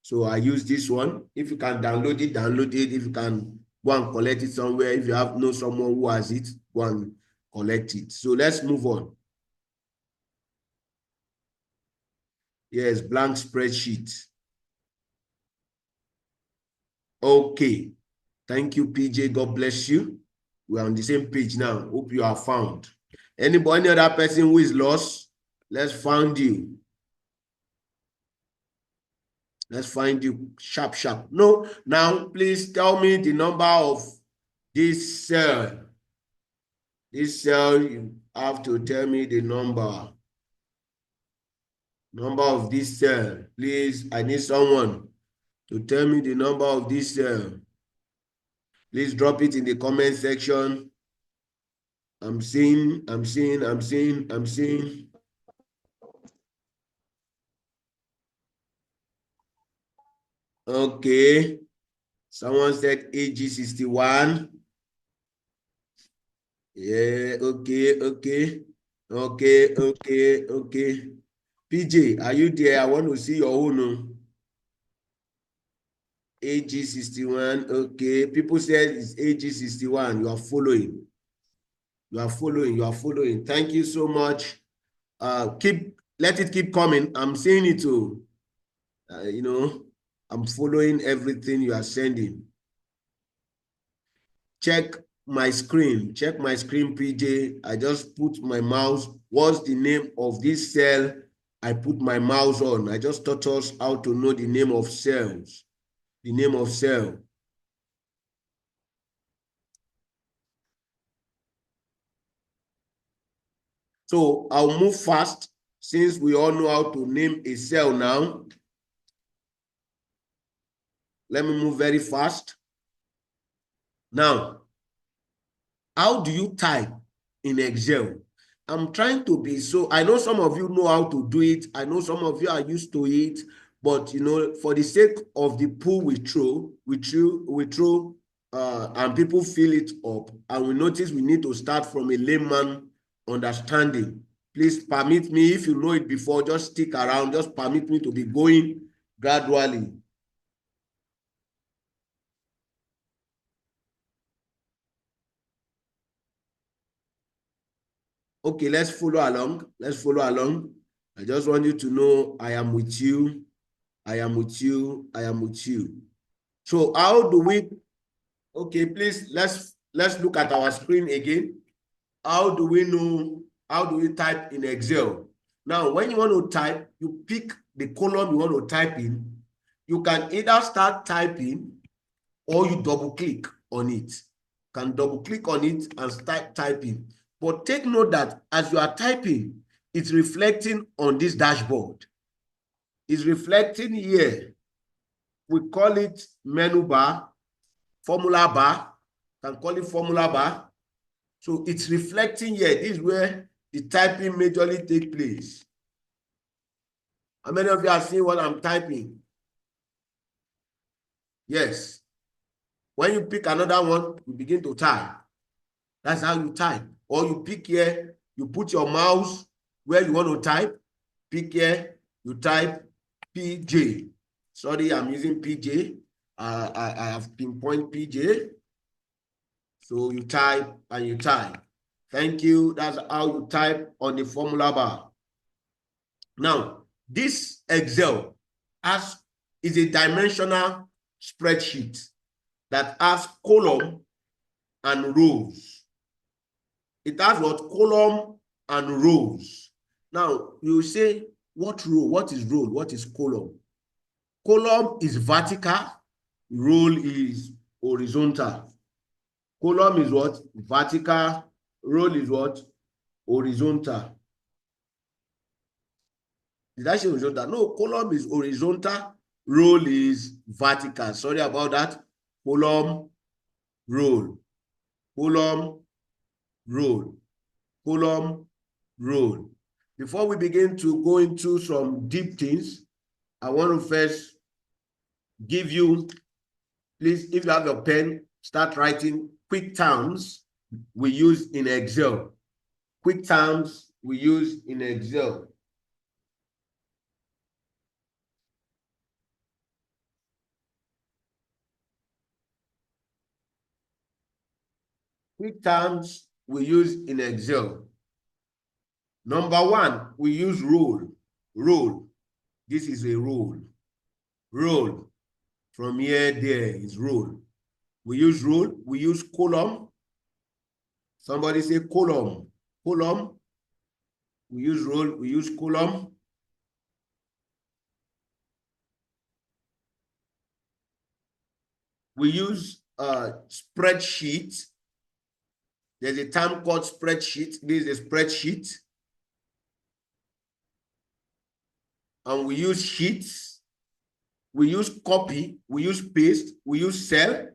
So I use this one. If you can download it, download it. If you can go and collect it somewhere, if you know someone who has it, go and collect it. So let's move on. Yes, blank spreadsheet. Okay. Thank you, PJ. God bless you. We're on the same page now. Hope you are found. Any other person who is lost, let's find you. Let's find you sharp. No, now please tell me the number of this cell. This cell, you have to tell me the number. Number of this cell. Please, I need someone to tell me the number of this cell. Please drop it in the comment section. I'm seeing. Okay. Someone said AG61. Yeah, okay. PJ, are you there? I want to see your own. AG61. Okay. People said it's AG61. You are following. You are following. Thank you so much. Let it keep coming. I'm seeing it too. I'm following everything you are sending. Check my screen, PJ. I just put my mouse. What's the name of this cell I put my mouse on? I just taught us how to know the name of cells. The name of cell. So I'll move fast since we all know how to name a cell now. Let me move very fast. Now, how do you type in Excel? I'm trying to be I know some of you know how to do it. I know some of you are used to it, but for the sake of the pool we throw, and people fill it up, and we notice we need to start from a layman understanding. Please permit me, if you know it before, just stick around, just permit me to be going gradually. Okay, let's follow along. I just want you to know I am with you. So how do we, okay, please, let's look at our screen again. How do we type in Excel? Now, when you want to type, you pick the column you want to type in. You can either start typing or you double click on it. You can double click on it and start typing. But take note that as you are typing, it's reflecting on this dashboard. It's reflecting here. We call it menu bar, formula bar, can call it formula bar. So it's reflecting here. This is where the typing majorly takes place. How many of you are seeing what I'm typing? Yes. When you pick another one, you begin to type. That's how you type. Or you pick here, you put your mouse where you want to type. Pick here, you type PJ. Sorry, I'm using PJ. I have pinpoint PJ. So you type and you type. Thank you. That's how you type on the formula bar. Now, this Excel is a dimensional spreadsheet that has column and rows. It has what? Column and rows. Now, you say, what row? What is row? What is column? Column is vertical. Row is horizontal. Column is what? Vertical. Row is what? Horizontal. Did I say horizontal? No, column is horizontal. Row is vertical. Sorry about that. Column, row. Column, row. Column, row. Before we begin to go into some deep things, I want to first give you, please, if you have your pen, start writing quick terms we use in Excel. Quick terms we use in Excel. Quick terms we use in Excel. Number one, we use role. This is a roll. Roll. From here, there is roll. We use roll. We use column. Somebody say column. Column. We use roll. We use column. We use spreadsheet. There's a term called spreadsheet. This is a spreadsheet. And we use sheets. We use copy. We use paste. We use cell.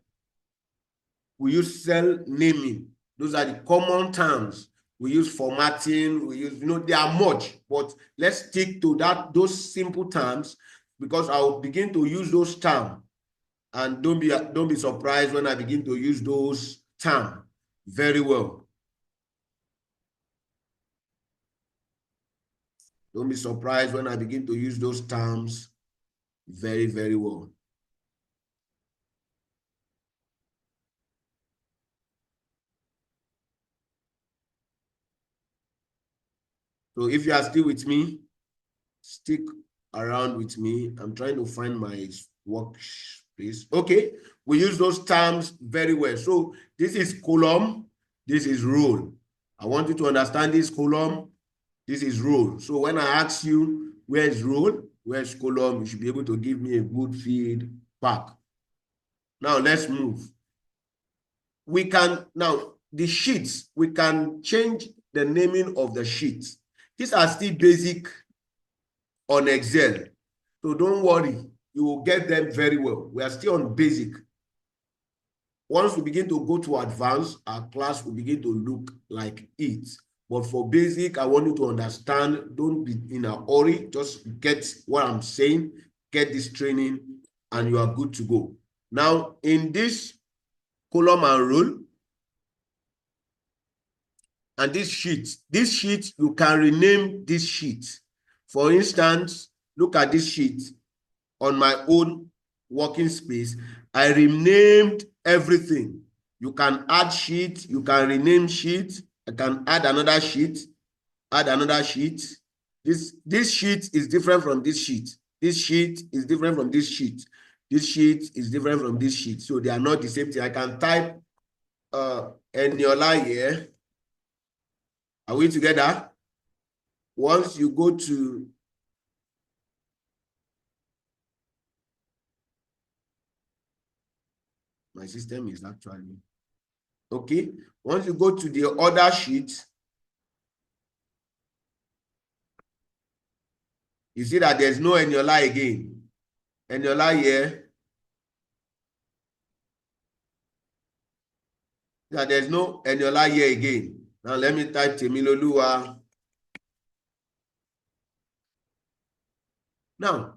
We use cell naming. Those are the common terms. We use formatting. We use, they are much, but let's stick to those simple terms, because I'll begin to use those terms. And don't be surprised when I begin to use those terms very well. Don't be surprised when I begin to use those terms very, very well. So if you are still with me, stick around with me. I'm trying to find my workspace. Okay, we use those terms very well. So this is column, this is row. I want you to understand this column, this is row. So when I ask you where is row, where is column, you should be able to give me a good feedback. Now let's move. We can, now the sheets, we can change the naming of the sheets. These are still basic on Excel. So don't worry, you will get them very well. We are still on basic. Once we begin to go to advanced, our class will begin to look like it. But for basic, I want you to understand, don't be in a hurry, just get what I'm saying, get this training, and you are good to go. Now, in this column and row, and this sheet, you can rename this sheet. For instance, look at this sheet. On my own working space, I renamed everything. You can add sheet, you can rename sheet. I can add another sheet, add another sheet. This sheet is different from this sheet. This sheet is different from this sheet. This sheet is different from this sheet. So they are not the same thing. I can type Eniola here. Are we together? Once you go to my system is actually okay. Once you go to the other sheet, you see that there's no Eniola again. Eniola here. That there's no Eniola here again. Now let me type Temiloluwa. Now,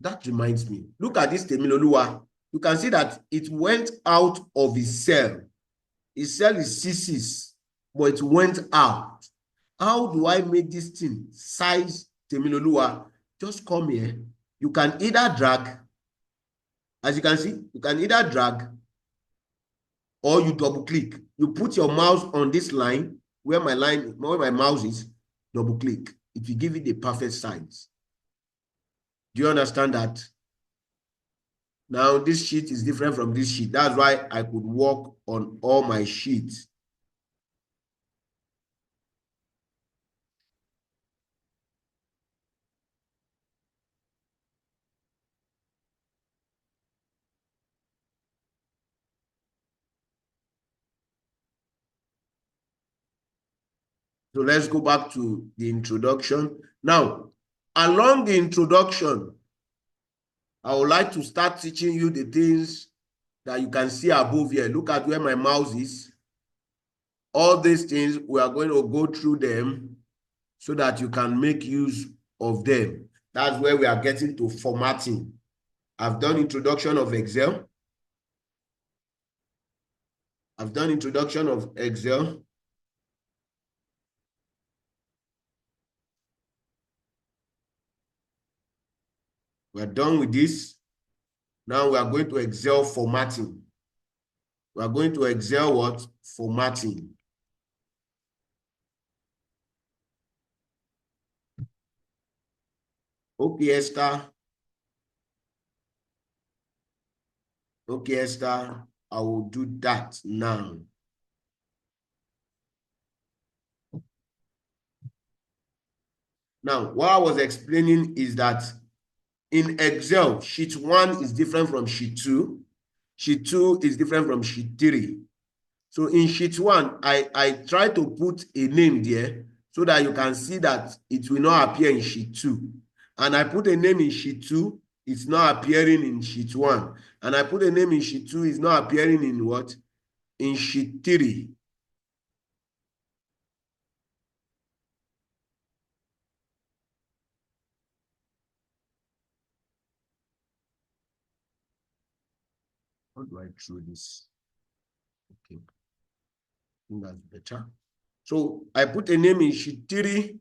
that reminds me. Look at this Temiloluwa. You can see that it went out of his cell. His cell is C6, but it went out. How do I make this thing size Temiloluwa? Just come here. You can either drag, as you can see, you can either drag or you double click. You put your mouse on this line where my mouse is, double click. It will give it the perfect size. Do you understand that? Now this sheet is different from this sheet. That's why I could work on all my sheets. So let's go back to the introduction. Now, along the introduction, I would like to start teaching you the things that you can see above here. Look at where my mouse is. All these things, we are going to go through them so that you can make use of them. That's where we are getting to formatting. I've done introduction of Excel. I've done introduction of Excel. We're done with this. Now we are going to Excel formatting. We are going to Excel what? Formatting. Okay, Esther. Okay, Esther, I will do that now. Now, what I was explaining is that in Excel, sheet 1 is different from sheet 2. Sheet 2 is different from sheet 3. So in sheet 1, I try to put a name there so that you can see that it will not appear in sheet 2. And I put a name in sheet 2, it's not appearing in sheet 1. And I put a name in sheet 2, it's not appearing in what? In sheet 3. How do I throw this? Okay, I think that's better. So I put a name in sheet 3,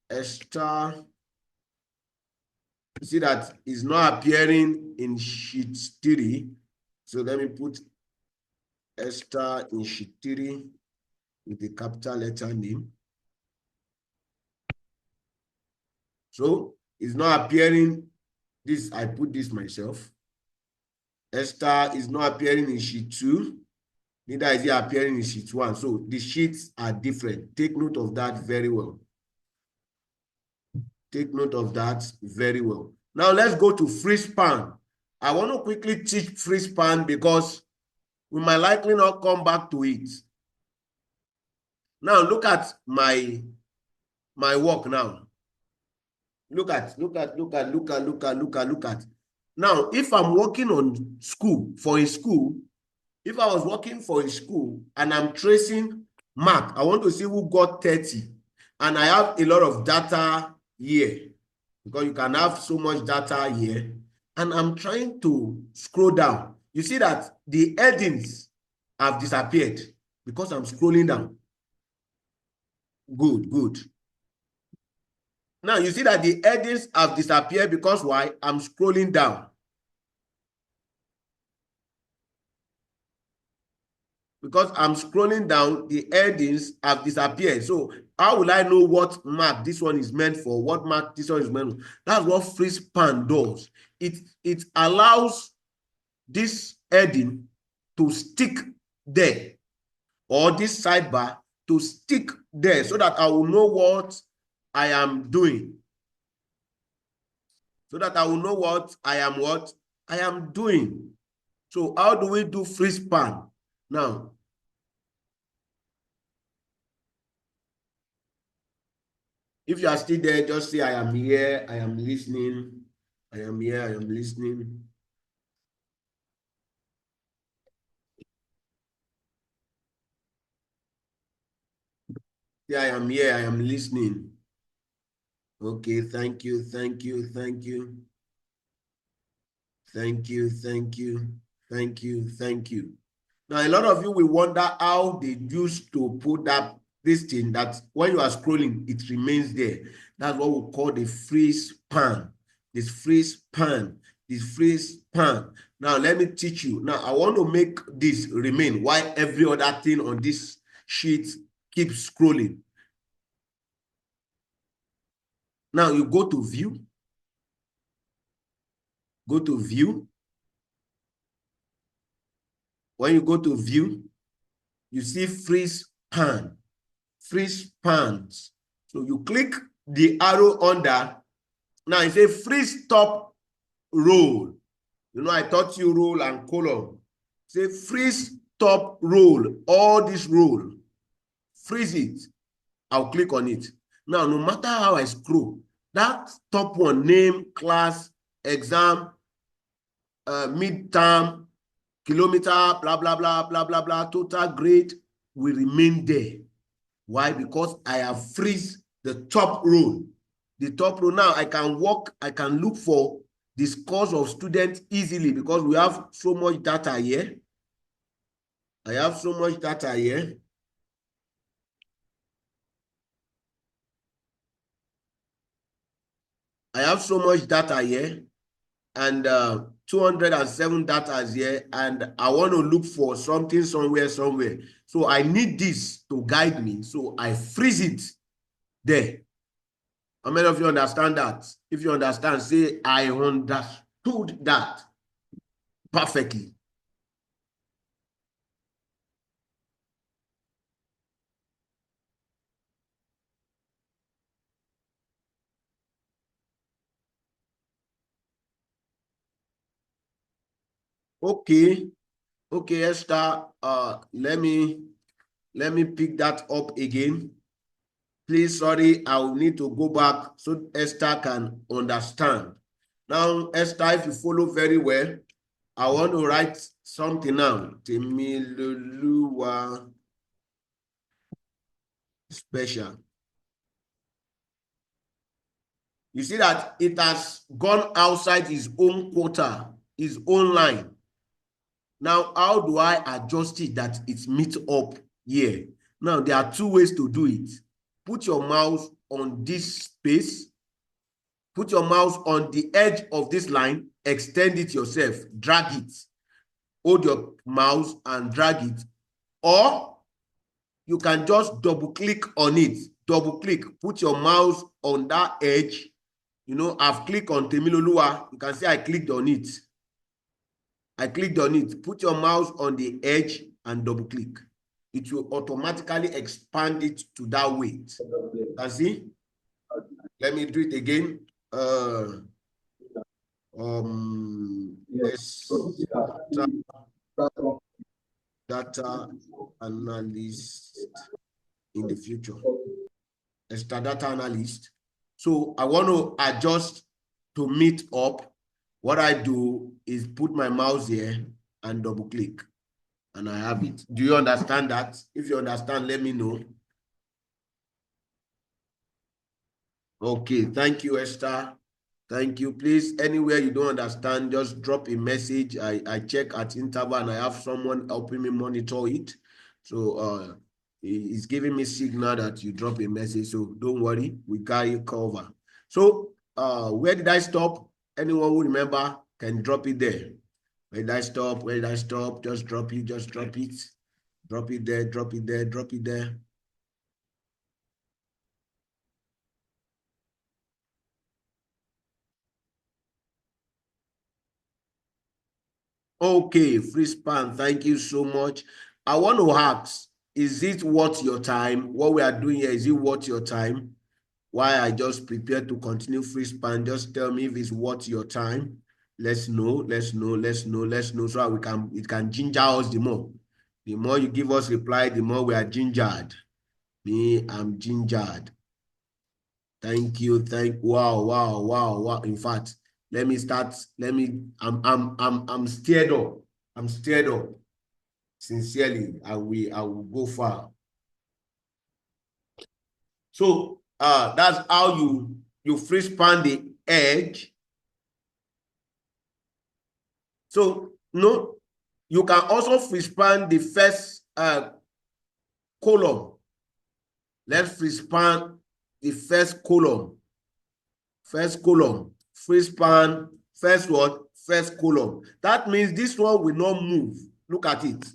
Esther. You see that is not appearing in sheet 3. So let me put Esther in sheet 3 with a capital letter name. So it's not appearing. This, I put this myself. Esther is not appearing in sheet 2. Neither is it appearing in sheet 1. So the sheets are different. Take note of that very well. Take note of that very well. Now let's go to free span. I want to quickly teach free span because we might likely not come back to it. Now look at my work now. Look at. Now, if I'm working on school, for a school, if I was working for a school and I'm tracing mark, I want to see who got 30. And I have a lot of data here because you can have so much data here. And I'm trying to scroll down. You see that the headings have disappeared because I'm scrolling down. Good, good. Now you see that the headings have disappeared because why? I'm scrolling down. Because I'm scrolling down, the headings have disappeared. So how will I know what mark this one is meant for? What mark this one is meant for? That's what free span does. It allows this heading to stick there, or this sidebar to stick there, so that I will know what I am doing. So that I will know what I am doing. So how do we do free span? Now, if you are still there, just say, I am here, I am listening, I am here, I am listening. Say, I am here, I am listening. Okay, thank you, thank you, thank you. Thank you, thank you, thank you, thank you. Now, a lot of you will wonder how they used to put this thing that when you are scrolling, it remains there. That's what we call the free span. This free span, this free span. Now, let me teach you. Now, I want to make this remain while every other thing on this sheet keeps scrolling. Now, you go to view. Go to view. When you go to view, you see free span. Free spans. So you click the arrow under. Now it says free stop roll. You know, I taught you roll and column. Say free stop roll, all this roll. Freeze it. I'll click on it. Now, no matter how I scroll, that top one, name, class, exam, midterm, kilometer, blah, blah, blah, blah, blah, blah, total grade will remain there. Why? Because I have freeze the top row. The top row. Now I can walk, I can look for the scores of students easily because we have so much data here. I have so much data here. I have so much data here, and 207 data here, and I want to look for something somewhere. So I need this to guide me. So I freeze it. there. How many of you understand that? If you understand, say, I understood that perfectly. Okay. Okay, Esther, let me pick that up again. Please, sorry, I will need to go back so Esther can understand. Now, Esther, if you follow very well, I want to write something now. Temiloluwa special. You see that it has gone outside his own quota, his own line. Now, how do I adjust it that it meets up here? Now, there are two ways to do it. Put your mouse on this space. Put your mouse on the edge of this line. Extend it yourself. Drag it. Hold your mouse and drag it. Or you can just double click on it. Double click. Put your mouse on that edge. You know, I've clicked on Temiloluwa. You can see I clicked on it. I clicked on it. Put your mouse on the edge and double click. It will automatically expand it to that weight. You can see? Let me do it again. Data analyst in the future. As the data analyst. So I want to adjust to meet up. What I do is put my mouse here and double click, and I have it. Do you understand that? If you understand, let me know. Okay, thank you, Esther. Thank you. Please, anywhere you don't understand, just drop a message. I check at interval and I have someone helping me monitor it. So it's giving me signal that you drop a message. So don't worry, we got you covered. So where did I stop? Anyone who remember can drop it there. Where did I stop? Where did I stop? Just drop it, just drop it. Drop it there, drop it there, drop it there. Okay, free span, thank you so much. I want to ask, is it worth your time? What we are doing here, is it worth your time? Why I just prepared to continue free span? Just tell me if it's worth your time. Let's know, let's know, let's know, let's know, so it can ginger us the more. The more you give us reply, the more we are gingered. Me, I'm gingered. Thank you, wow. In fact, let me start. I'm stirred up. I'm stirred up. Sincerely, I will go far. So that's how you free span the edge. So no, you can also free span the first column. Let's free span the first column. First column, free span, first what? First column. That means this one will not move. Look at it.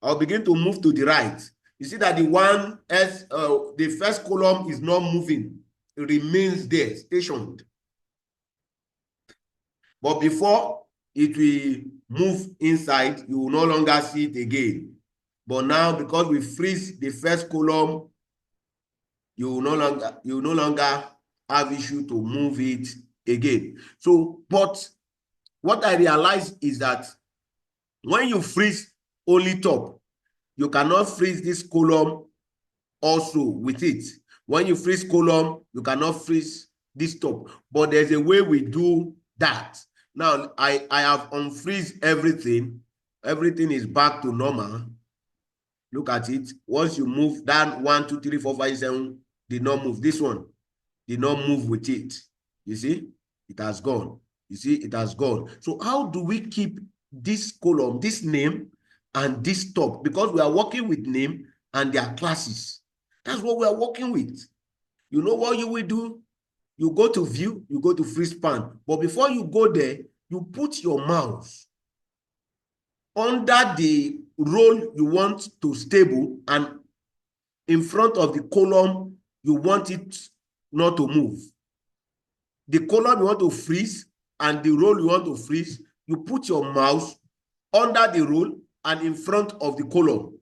I'll begin to move to the right. You see that the first column is not moving. It remains there, stationed. But before it will move inside, you will no longer see it again. But now, because we freeze the first column, you will no longer have issue to move it again. So, but what I realized is that when you freeze only top, you cannot freeze this column also with it. When you freeze column, you cannot freeze this top. But there's a way we do that. Now, I have unfreeze everything. Everything is back to normal. Look at it. Once you move that 1, 2, 3, 4, 5, 7 did not move. This one did not move with it. You see, it has gone. You see, it has gone. So how do we keep this column, this name, and this top? Because we are working with name and their classes. That's what we are working with. You know what you will do? You go to view, you go to free span. But before you go there, you put your mouse under the row you want to stable, and in front of the column you want it not to move. The column you want to freeze and the roll you want to freeze, you put your mouse under the roll and in front of the column.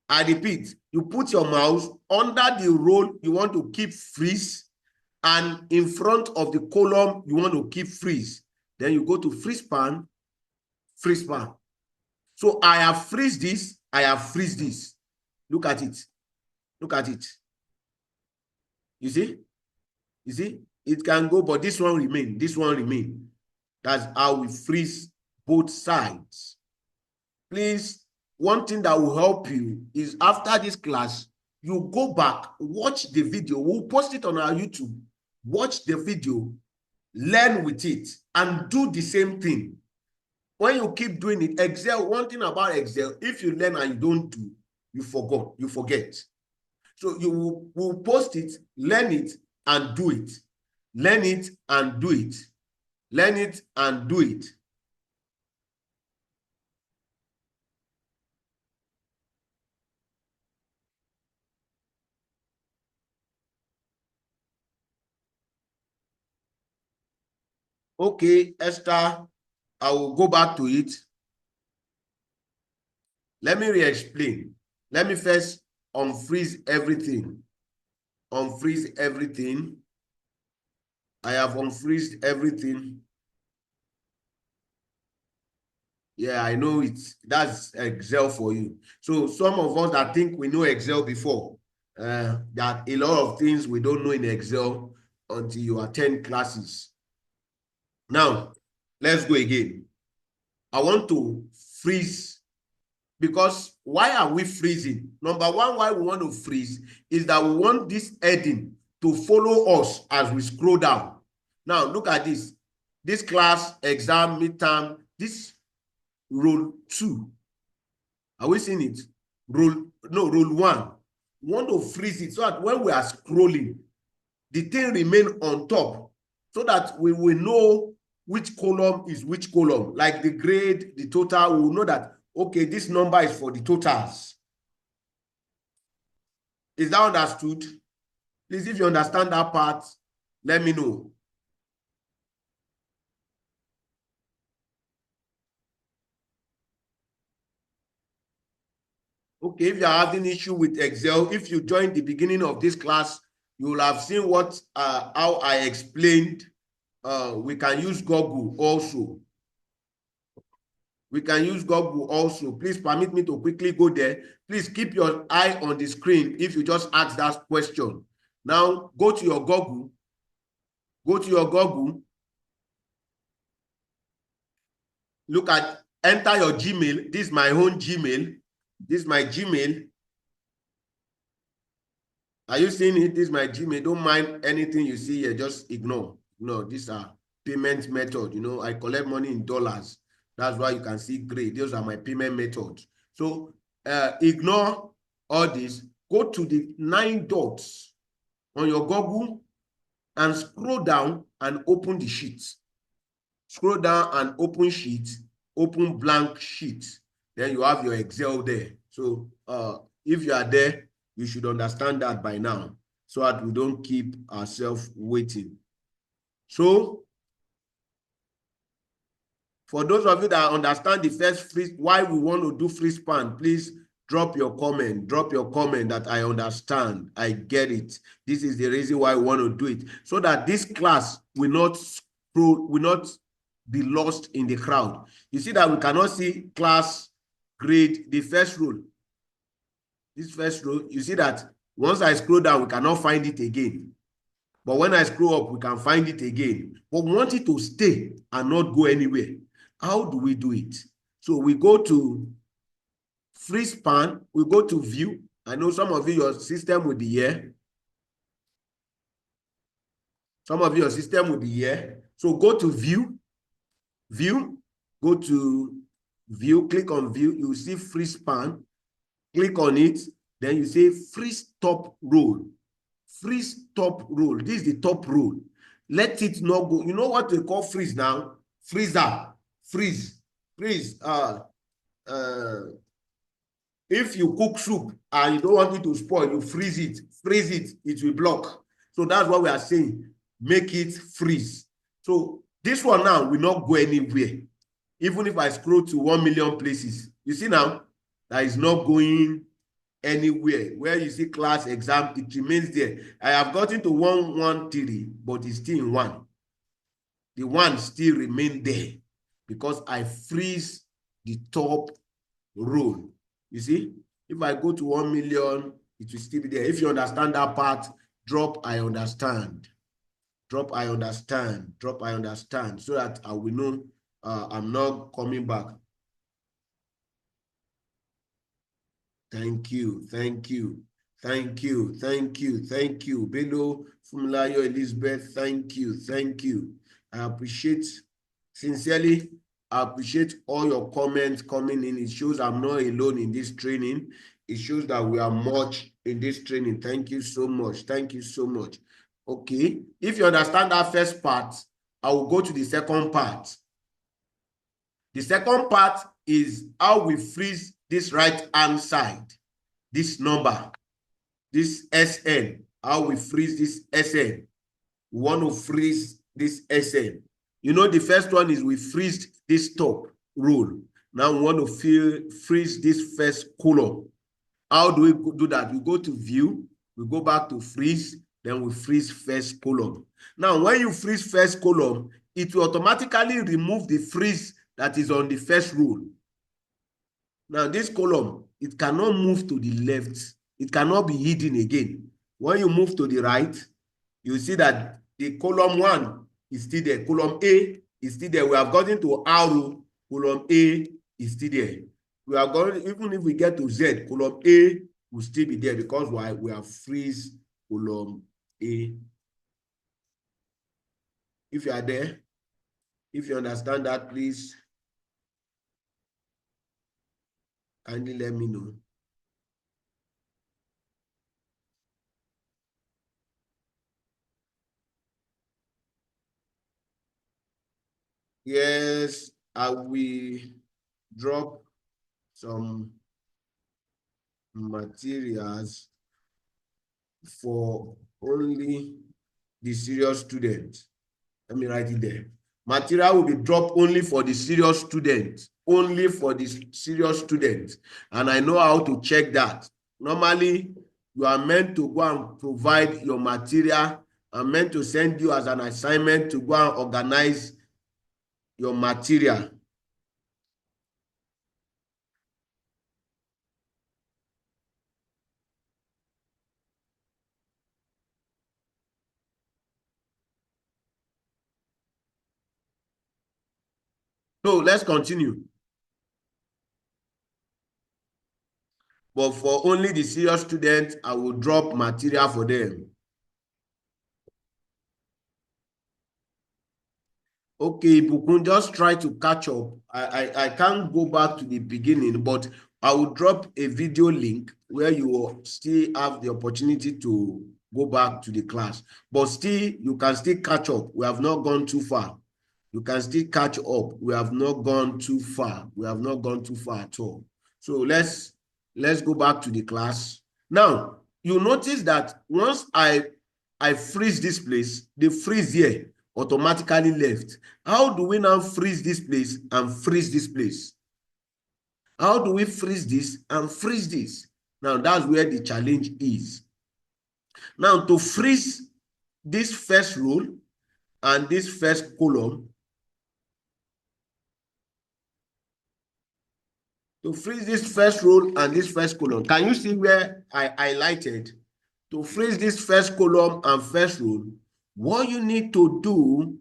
I repeat, you put your mouse under the roll you want to keep freeze and in front of the column you want to keep freeze. Then you go to freeze pan, freeze pan. So I have freeze this, I have freeze this. Look at it. Look at it. You see? You see? It can go, but this one remain. This one remain. That's how we freeze both sides. Please, one thing that will help you is after this class, you go back, watch the video. We'll post it on our YouTube. Watch the video, learn with it, and do the same thing. When you keep doing it, Excel, one thing about Excel, if you learn and you don't do, you forget. So you will post it, learn it, and do it. Learn it and do it. Learn it and do it. Okay, Esther, I will go back to it. Let me re-explain. Let me first unfreeze everything. Unfreeze everything. I have unfreezed everything. Yeah, I know it. That's Excel for you. So some of us that think we know Excel before, that a lot of things we don't know in Excel until you attend classes. Now, let's go again. I want to freeze, because why are we freezing? Number one, why we want to freeze is that we want this heading to follow us as we scroll down. Now, look at this. This class, exam, midterm, this roll 2. Are we seeing it? Roll 1. We want to freeze it so that when we are scrolling, the thing remain on top so that we will know which column is which column. Like the grade, the total, we will know that, okay, this number is for the totals. Is that understood? Please, if you understand that part, let me know. Okay, if you're having issue with Excel, if you joined the beginning of this class, you will have seen what how I explained. We can use Google also. We can use Google also. Please permit me to quickly go there. Please keep your eye on the screen if you just ask that question. Now, go to your Google. Go to your Google. Look at, enter your Gmail. This is my own Gmail. This is my Gmail. Are you seeing it? This is my Gmail. Don't mind anything you see here. Just ignore. No, these are payment method. You know, I collect money in dollars. That's why you can see gray. Those are my payment methods. So ignore all this. Go to the 9 dots on your Google and scroll down and open the sheet. Scroll down and open sheet. Open blank sheet. Then you have your Excel there. So if you are there, you should understand that by now so that we don't keep ourselves waiting. So for those of you that understand the first freeze, why we want to do freeze pan, please drop your comment. Drop your comment that I understand. I get it. This is the reason why we want to do it. So that this class will not be lost in the crowd. You see that we cannot see class, grade, the first row. This first row, you see that once I scroll down, we cannot find it again. But when I scroll up, we can find it again. But we want it to stay and not go anywhere. How do we do it? So we go to freeze pan, we go to view. I know some of you, your system will be here. Some of your system will be here. So go to view, go to view, click on view, you will see freeze pan. Click on it, then you say freeze top roll. Freeze top roll. This is the top roll. Let it not go. You know what we call freeze now? Freezer. Freeze. Freeze. If you cook soup and you don't want it to spoil, you freeze it, it will block. So that's what we are saying. Make it freeze. So this one now will not go anywhere. Even if I scroll to 1 million places, you see now that is not going anywhere. Where you see class exam, it remains there. I have gotten to 113, but it's still in 1. The 1 still remain there because I freeze the top row. You see, if I go to 1 million, it will still be there. If you understand that part, drop I understand. Drop I understand. Drop I understand, so that I will know I'm not coming back. Thank you. Thank you. Thank you. Thank you. Thank you. Bello, Fumlayo, Elizabeth, thank you. Thank you. I appreciate, sincerely, I appreciate all your comments coming in. It shows I'm not alone in this training. It shows that we are much in this training. Thank you so much. Thank you so much. Okay. If you understand that first part, I will go to the second part. The second part is how we freeze this right-hand side, this number, this SN, how we freeze this SN. We want to freeze this SN. You know, the first one is we freeze this top row. Now we want to freeze this first column. How do we do that? We go to view, we go back to freeze, then we freeze first column. Now, when you freeze first column, it will automatically remove the freeze that is on the first row. Now, this column, it cannot move to the left. It cannot be hidden again. When you move to the right, you see that the column 1 is still there. Column A is still there. We have gotten to R row. Column A is still there. We are going, even if we get to Z, column A will still be there because we have freeze column A. If you are there, if you understand that, please kindly let me know. Yes, I will drop some materials for only the serious students. Let me write it there. Material will be dropped only for the serious students. Only for the serious students. And I know how to check that. Normally, you are meant to go and provide your material. I'm meant to send you as an assignment to go and organize your material. So let's continue. But for only the serious students, I will drop material for them. Okay, Bukun, just try to catch up. I can't go back to the beginning, but I will drop a video link where you will still have the opportunity to go back to the class. But still, you can still catch up. We have not gone too far. You can still catch up. We have not gone too far. We have not gone too far at all. So let's go back to the class. Now, you notice that once I freeze this place, the freeze here automatically left. How do we now freeze this place and freeze this place? How do we freeze this and freeze this? Now, that's where the challenge is. Now, to freeze this first row and this first column, to freeze this first row and this first column, can you see where I highlighted? To freeze this first column and first row, what you need to do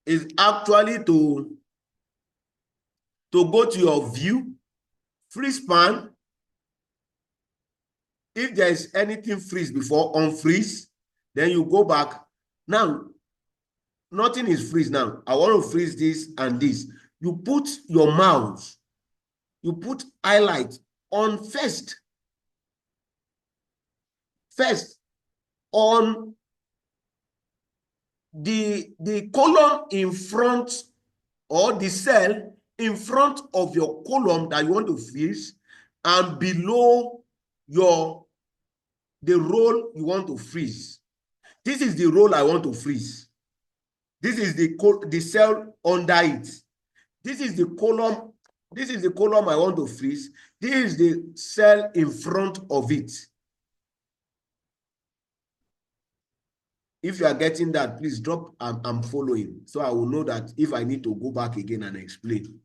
is actually to go to your view, freeze span. If there is anything freeze before, unfreeze, then you go back. Now, nothing is freeze now. I want to freeze this and this. You put your mouse, you put highlight on first on the column in front, or the cell in front of your column that you want to freeze, and below the row you want to freeze. This is the row I want to freeze. This is the cell under it. This is the column. This is the column I want to freeze. This is the cell in front of it. If you are getting that, please drop I'm following, so I will know that if I need to go back again and explain.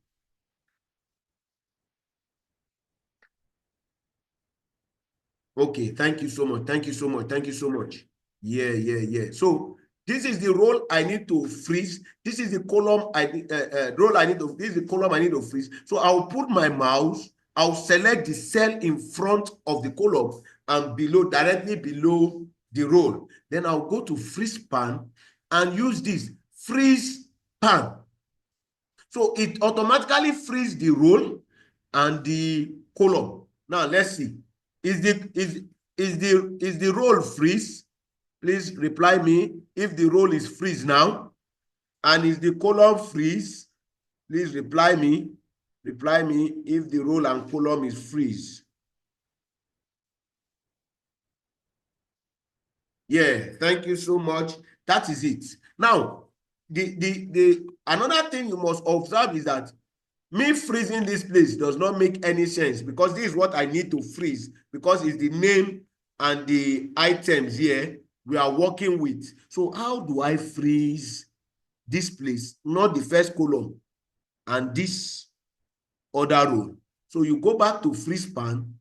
Okay, thank you so much. Thank you so much. Thank you so much. Yeah. So this is the role I need to freeze. This is the column role I need to. This is the column I need to freeze. So I'll put my mouse. I'll select the cell in front of the column and below, directly below the role. Then I'll go to freeze pan and use this freeze pan. So it automatically freezes the role and the column. Now let's see. Is the role freeze? Please reply me if the role is freeze now. And is the column freeze? Please reply me. Reply me if the role and column is freeze. Yeah, thank you so much. That is it. Now, another thing you must observe is that me freezing this place does not make any sense, because this is what I need to freeze, because it's the name and the items here we are working with. So how do I freeze this place, not the first column and this other row? So you go back to freeze pan,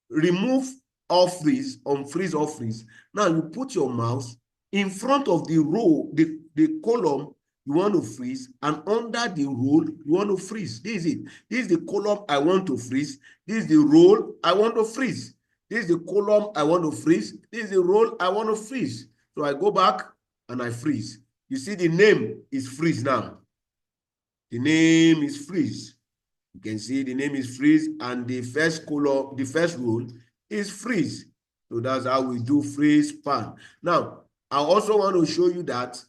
remove off freeze, unfreeze, off freeze. Now you put your mouse in front of the row, the column you want to freeze, and under the row you want to freeze. This is it. This is the column I want to freeze. This is the row I want to freeze. This is the column I want to freeze. This is the row I want to freeze. So I go back and I freeze. You see the name is freeze now. The name is freeze. You can see the name is freeze, and the first column, the first row is freeze. So that's how we do freeze pan. Now, I also want to show you that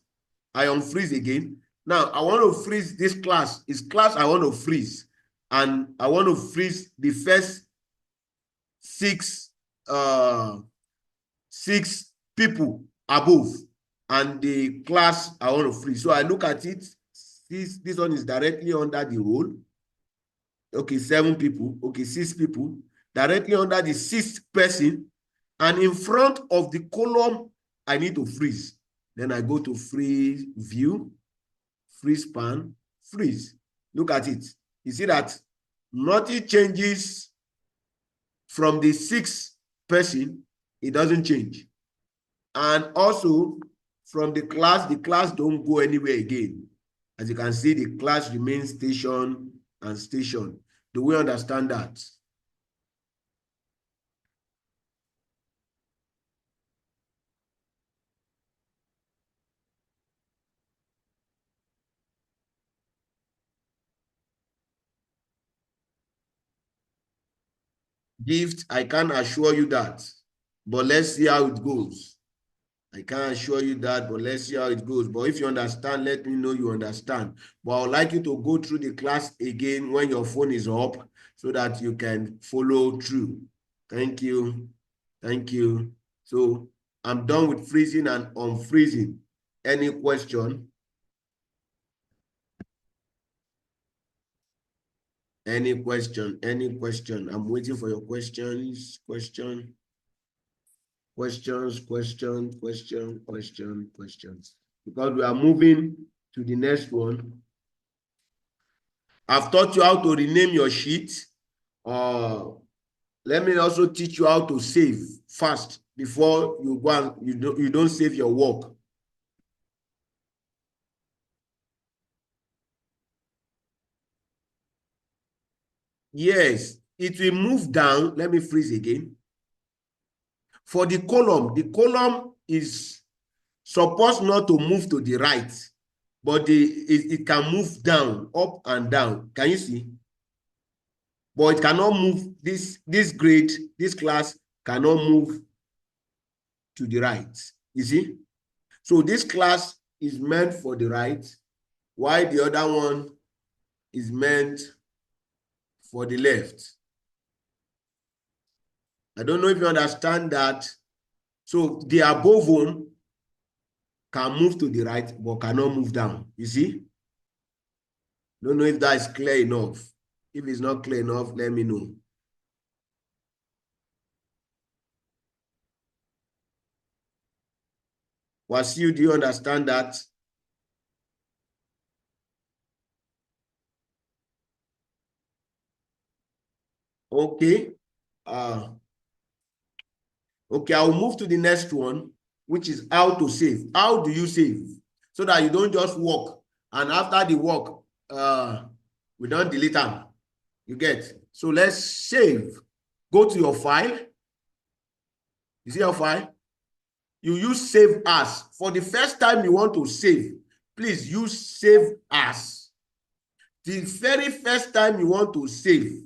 I unfreeze again. Now, I want to freeze this class. It's class I want to freeze. And I want to freeze the first six people above, and the class I want to freeze. So I look at it. This one is directly under the role. Okay, 7 people. Okay, 6 people. Directly under the 6th person. And in front of the column, I need to freeze. Then I go to freeze view, freeze pan, freeze. Look at it. You see that nothing changes from the 6th person. It doesn't change. And also from the class don't go anywhere again. As you can see, the class remains station and station. Do we understand that? Gift, I can't assure you that, but let's see how it goes. I can't assure you that, but let's see how it goes. But if you understand, let me know you understand. But I would like you to go through the class again when your phone is up, so that you can follow through. Thank you. Thank you. So I'm done with freezing and unfreezing. Any question? Any question? Any question? I'm waiting for your questions. Questions, questions. Because we are moving to the next one. I've taught you how to rename your sheet. Let me also teach you how to save fast before you go and you don't save your work. Yes, it will move down. Let me freeze again. For the column is supposed not to move to the right, but it can move down, up and down. Can you see? But it cannot move, this grade, this class cannot move to the right. You see? So this class is meant for the right, while the other one is meant for the left. I don't know if you understand that. So the above one can move to the right, but cannot move down. You see? Don't know if that is clear enough. If it's not clear enough, let me know. Wasiu, do you understand that? Okay. Okay, I'll move to the next one, which is how to save. How do you save? So that you don't just work, and after the work, we don't delete them. You get? So let's save. Go to your file. You see your file? You use save as. For the first time you want to save, please use save as. The very first time you want to save,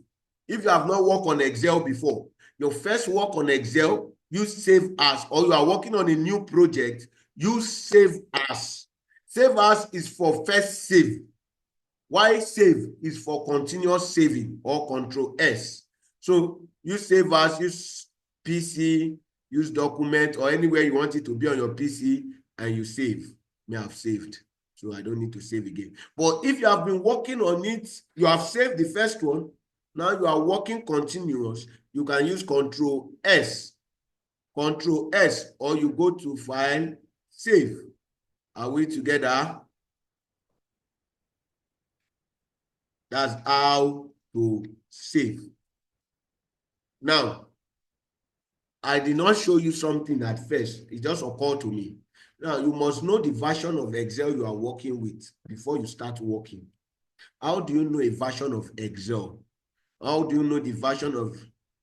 if you have not worked on Excel before, your first work on Excel, use save as, or you are working on a new project, use save as. Save as is for first save. Why save is for continuous saving, or Control S. So use save as, use PC, use document, or anywhere you want it to be on your PC, and you save. May have saved, so I don't need to save again. But if you have been working on it, you have saved the first one, now you are working continuous, you can use Control S. Control S, or you go to File, Save. Are we together? That's how to save. Now, I did not show you something at first. It just occurred to me. Now, you must know the version of Excel you are working with before you start working. How do you know a version of Excel? How do you know the version of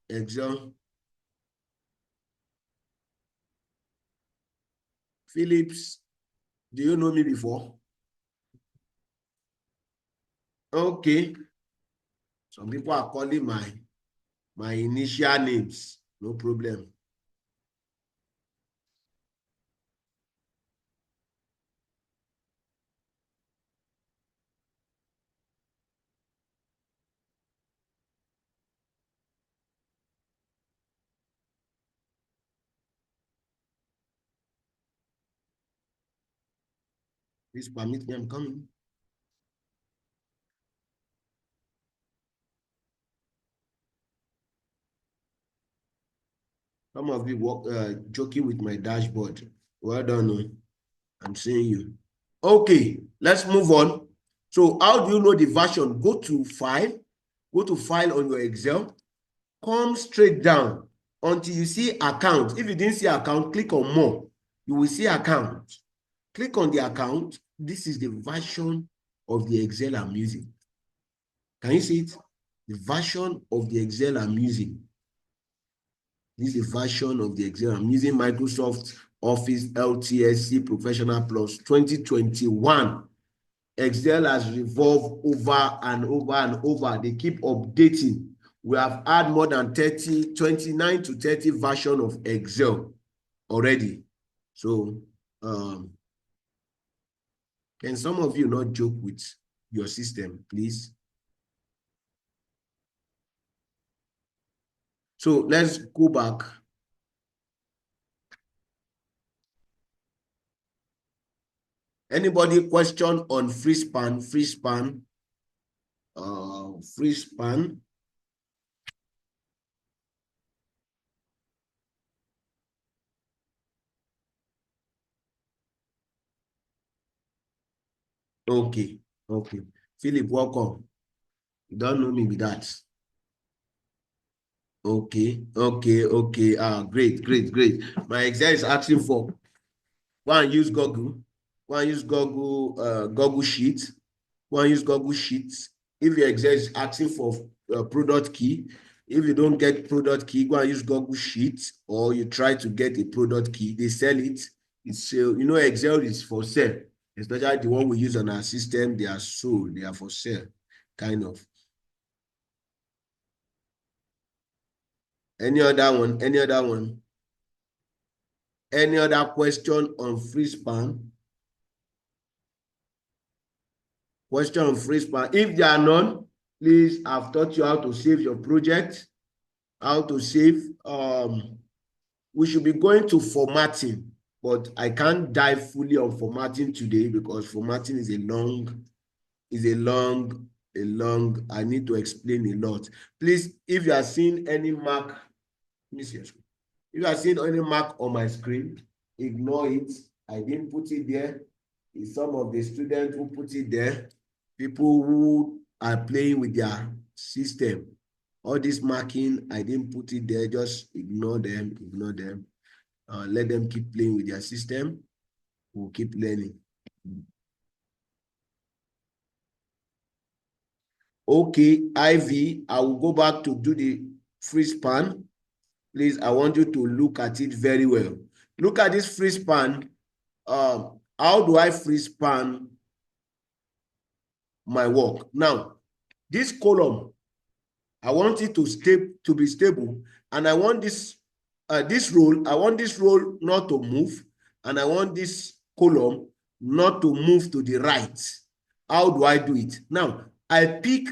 Excel? Phillips, do you know me before? Okay. Some people are calling my initial names. No problem. Please permit me, I'm coming. Some of you joking with my dashboard. Well done. I'm seeing you. Okay, let's move on. So how do you know the version? Go to File on your Excel, come straight down until you see Account. If you didn't see Account, click on More. You will see Account. Click on the account. This is the version of the Excel I'm using. Can you see it? The version of the Excel I'm using. This is the version of the Excel. I'm using Microsoft Office LTSC Professional Plus 2021. Excel has revolved over and over and over. They keep updating. We have had more than 29 to 30 versions of Excel already. So, can some of you not joke with your system, please? So let's go back. Anybody question on FreeSpan? FreeSpan. Okay. Philip, welcome. You don't know me with that. Okay. Great. My Excel is asking for one use Google. Google Sheets. Google Sheets. If your Excel is asking for product key, if you don't get product key, go and use Google Sheets, or you try to get a product key. They sell it. It's Excel is for sale, especially the one we use on our system. They are sold. They are for sale, kind of. Any other one? Any other question on FreeSpan? Question on free span. If there are none, please, I've taught you how to save your project, how to save. We should be going to formatting, but I can't dive fully on formatting today because formatting is I need to explain a lot. Please, if you are seeing any mark, let me see your screen. If you are seeing any mark on my screen, ignore it. I didn't put it there. It's some of the students who put it there. People who are playing with their system. All this marking, I didn't put it there. Just ignore them, ignore them. Let them keep playing with their system. We'll keep learning. Okay, Ivy, I will go back to do the free span. Please, I want you to look at it very well. Look at this free span. How do I free span my work? Now, this column, I want it to be stable, and I want this row, I want this row not to move, and I want this column not to move to the right. How do I do it? Now, I pick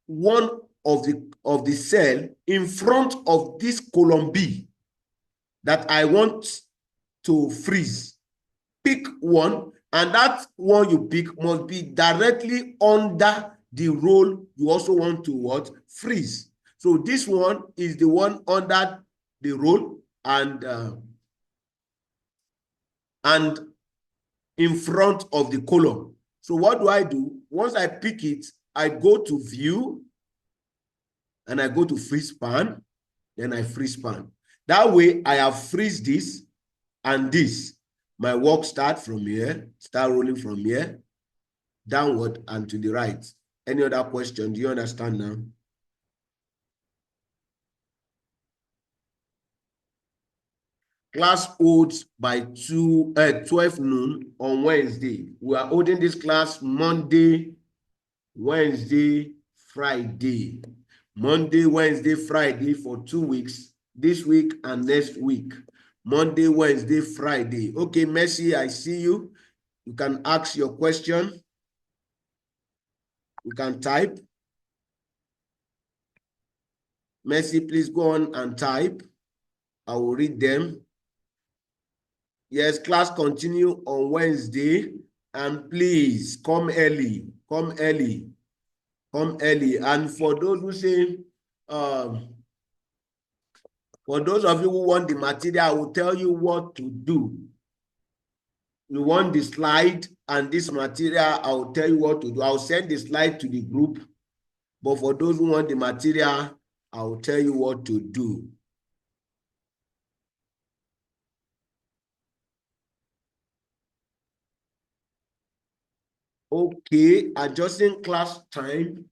one of the cell in front of this column B that I want to freeze. Pick one, and that one you pick must be directly under the row you also want to what? Freeze. So this one is the one under the row and in front of the column. So what do I do? Once I pick it, I go to view and I go to freeze span, then I freeze span. That way I have freeze this and this. My work start from here, start rolling from here, downward and to the right. Any other question? Do you understand now? Class holds by 12 noon on Wednesday. We are holding this class Monday, Wednesday, Friday. Monday, Wednesday, Friday for 2 weeks, this week and next week. Monday, Wednesday, Friday. Okay, Mercy, I see you. You can ask your question. You can type. Mercy, please go on and type. I will read them. Yes, class continue on Wednesday. And please come early. Come early. Come early. And for those who say, for those of you who want the material, I will tell you what to do. You want the slide and this material, I will tell you what to do. I'll send the slide to the group. But for those who want the material, I will tell you what to do. Okay, adjusting class time.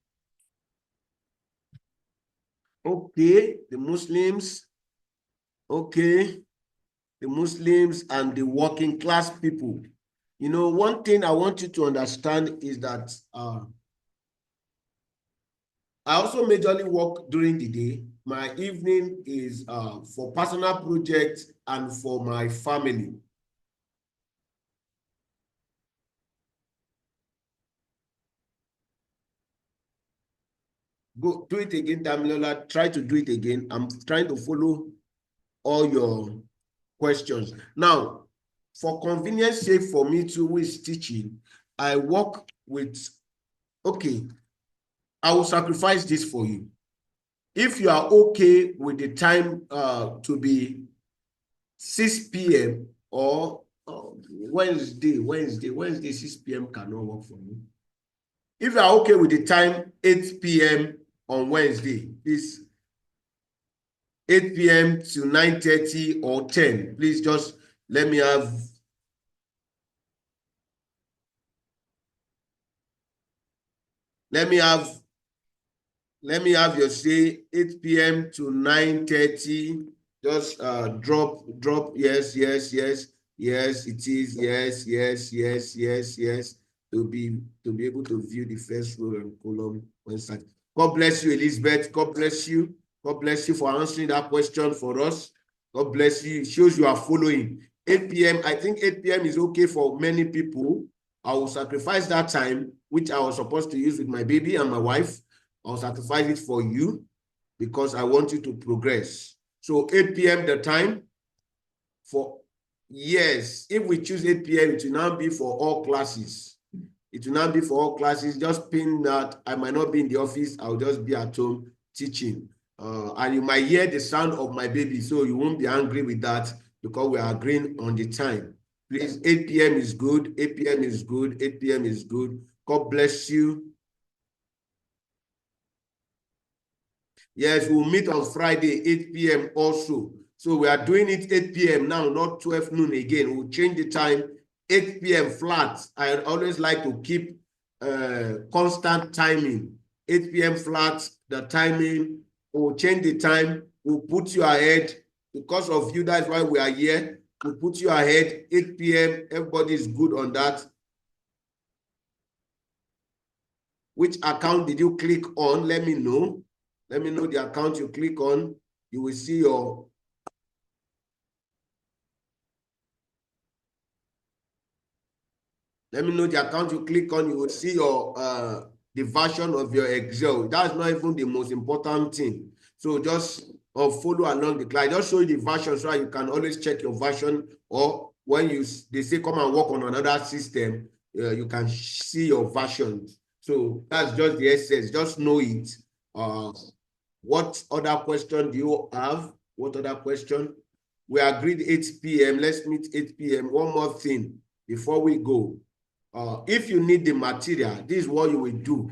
Okay, the Muslims. Okay, the Muslims and the working class people. You know, one thing I want you to understand is that I also majorly work during the day. My evening is for personal projects and for my family. Go do it again, Damilola. Try to do it again. I'm trying to follow all your questions. Now, for convenience sake for me too, who is teaching, I work with, okay, I will sacrifice this for you. If you are okay with the time to be 6 p.m. or Wednesday, 6 p.m. cannot work for me. If you are okay with the time 8 p.m. on Wednesday, please 8 p.m. to 9:30 or 10. Please just let me have your say 8 p.m. to 9:30. Just drop yes, it is, yes, to be able to view the first row and column when started. God bless you, Elizabeth. God bless you. God bless you for answering that question for us. God bless you. It shows you are following. 8 p.m. I think 8 p.m. is okay for many people. I will sacrifice that time, which I was supposed to use with my baby and my wife. I'll sacrifice it for you because I want you to progress. So 8 p.m. the time for, yes, if we choose 8 p.m., it will now be for all classes. It will not be for all classes. Just pin that I might not be in the office. I'll just be at home teaching. And you might hear the sound of my baby, so you won't be angry with that because we are agreeing on the time. Please, 8 p.m. is good. 8 p.m. is good. 8 p.m. is good. God bless you. Yes, we'll meet on Friday, 8 p.m. also. So we are doing it 8 p.m. now, not 12 noon again. We'll change the time, 8 p.m. flat. I always like to keep constant timing. 8 p.m. flat, the timing. We'll change the time. We'll put you ahead. Because of you, that's why we are here. We'll put you ahead, 8 p.m. Everybody is good on that. Which account did you click on? Let me know. Let me know the account you click on. You will see your... Let me know the account you click on. You will see your the version of your Excel. That's not even the most important thing. So just follow along the class. Just show you the version so that you can always check your version. Or when they say come and work on another system, you can see your version. So that's just the essence. Just know it. What other question do you have? What other question? We agreed 8 p.m. Let's meet 8 p.m. One more thing before we go. If you need the material, this is what you will do.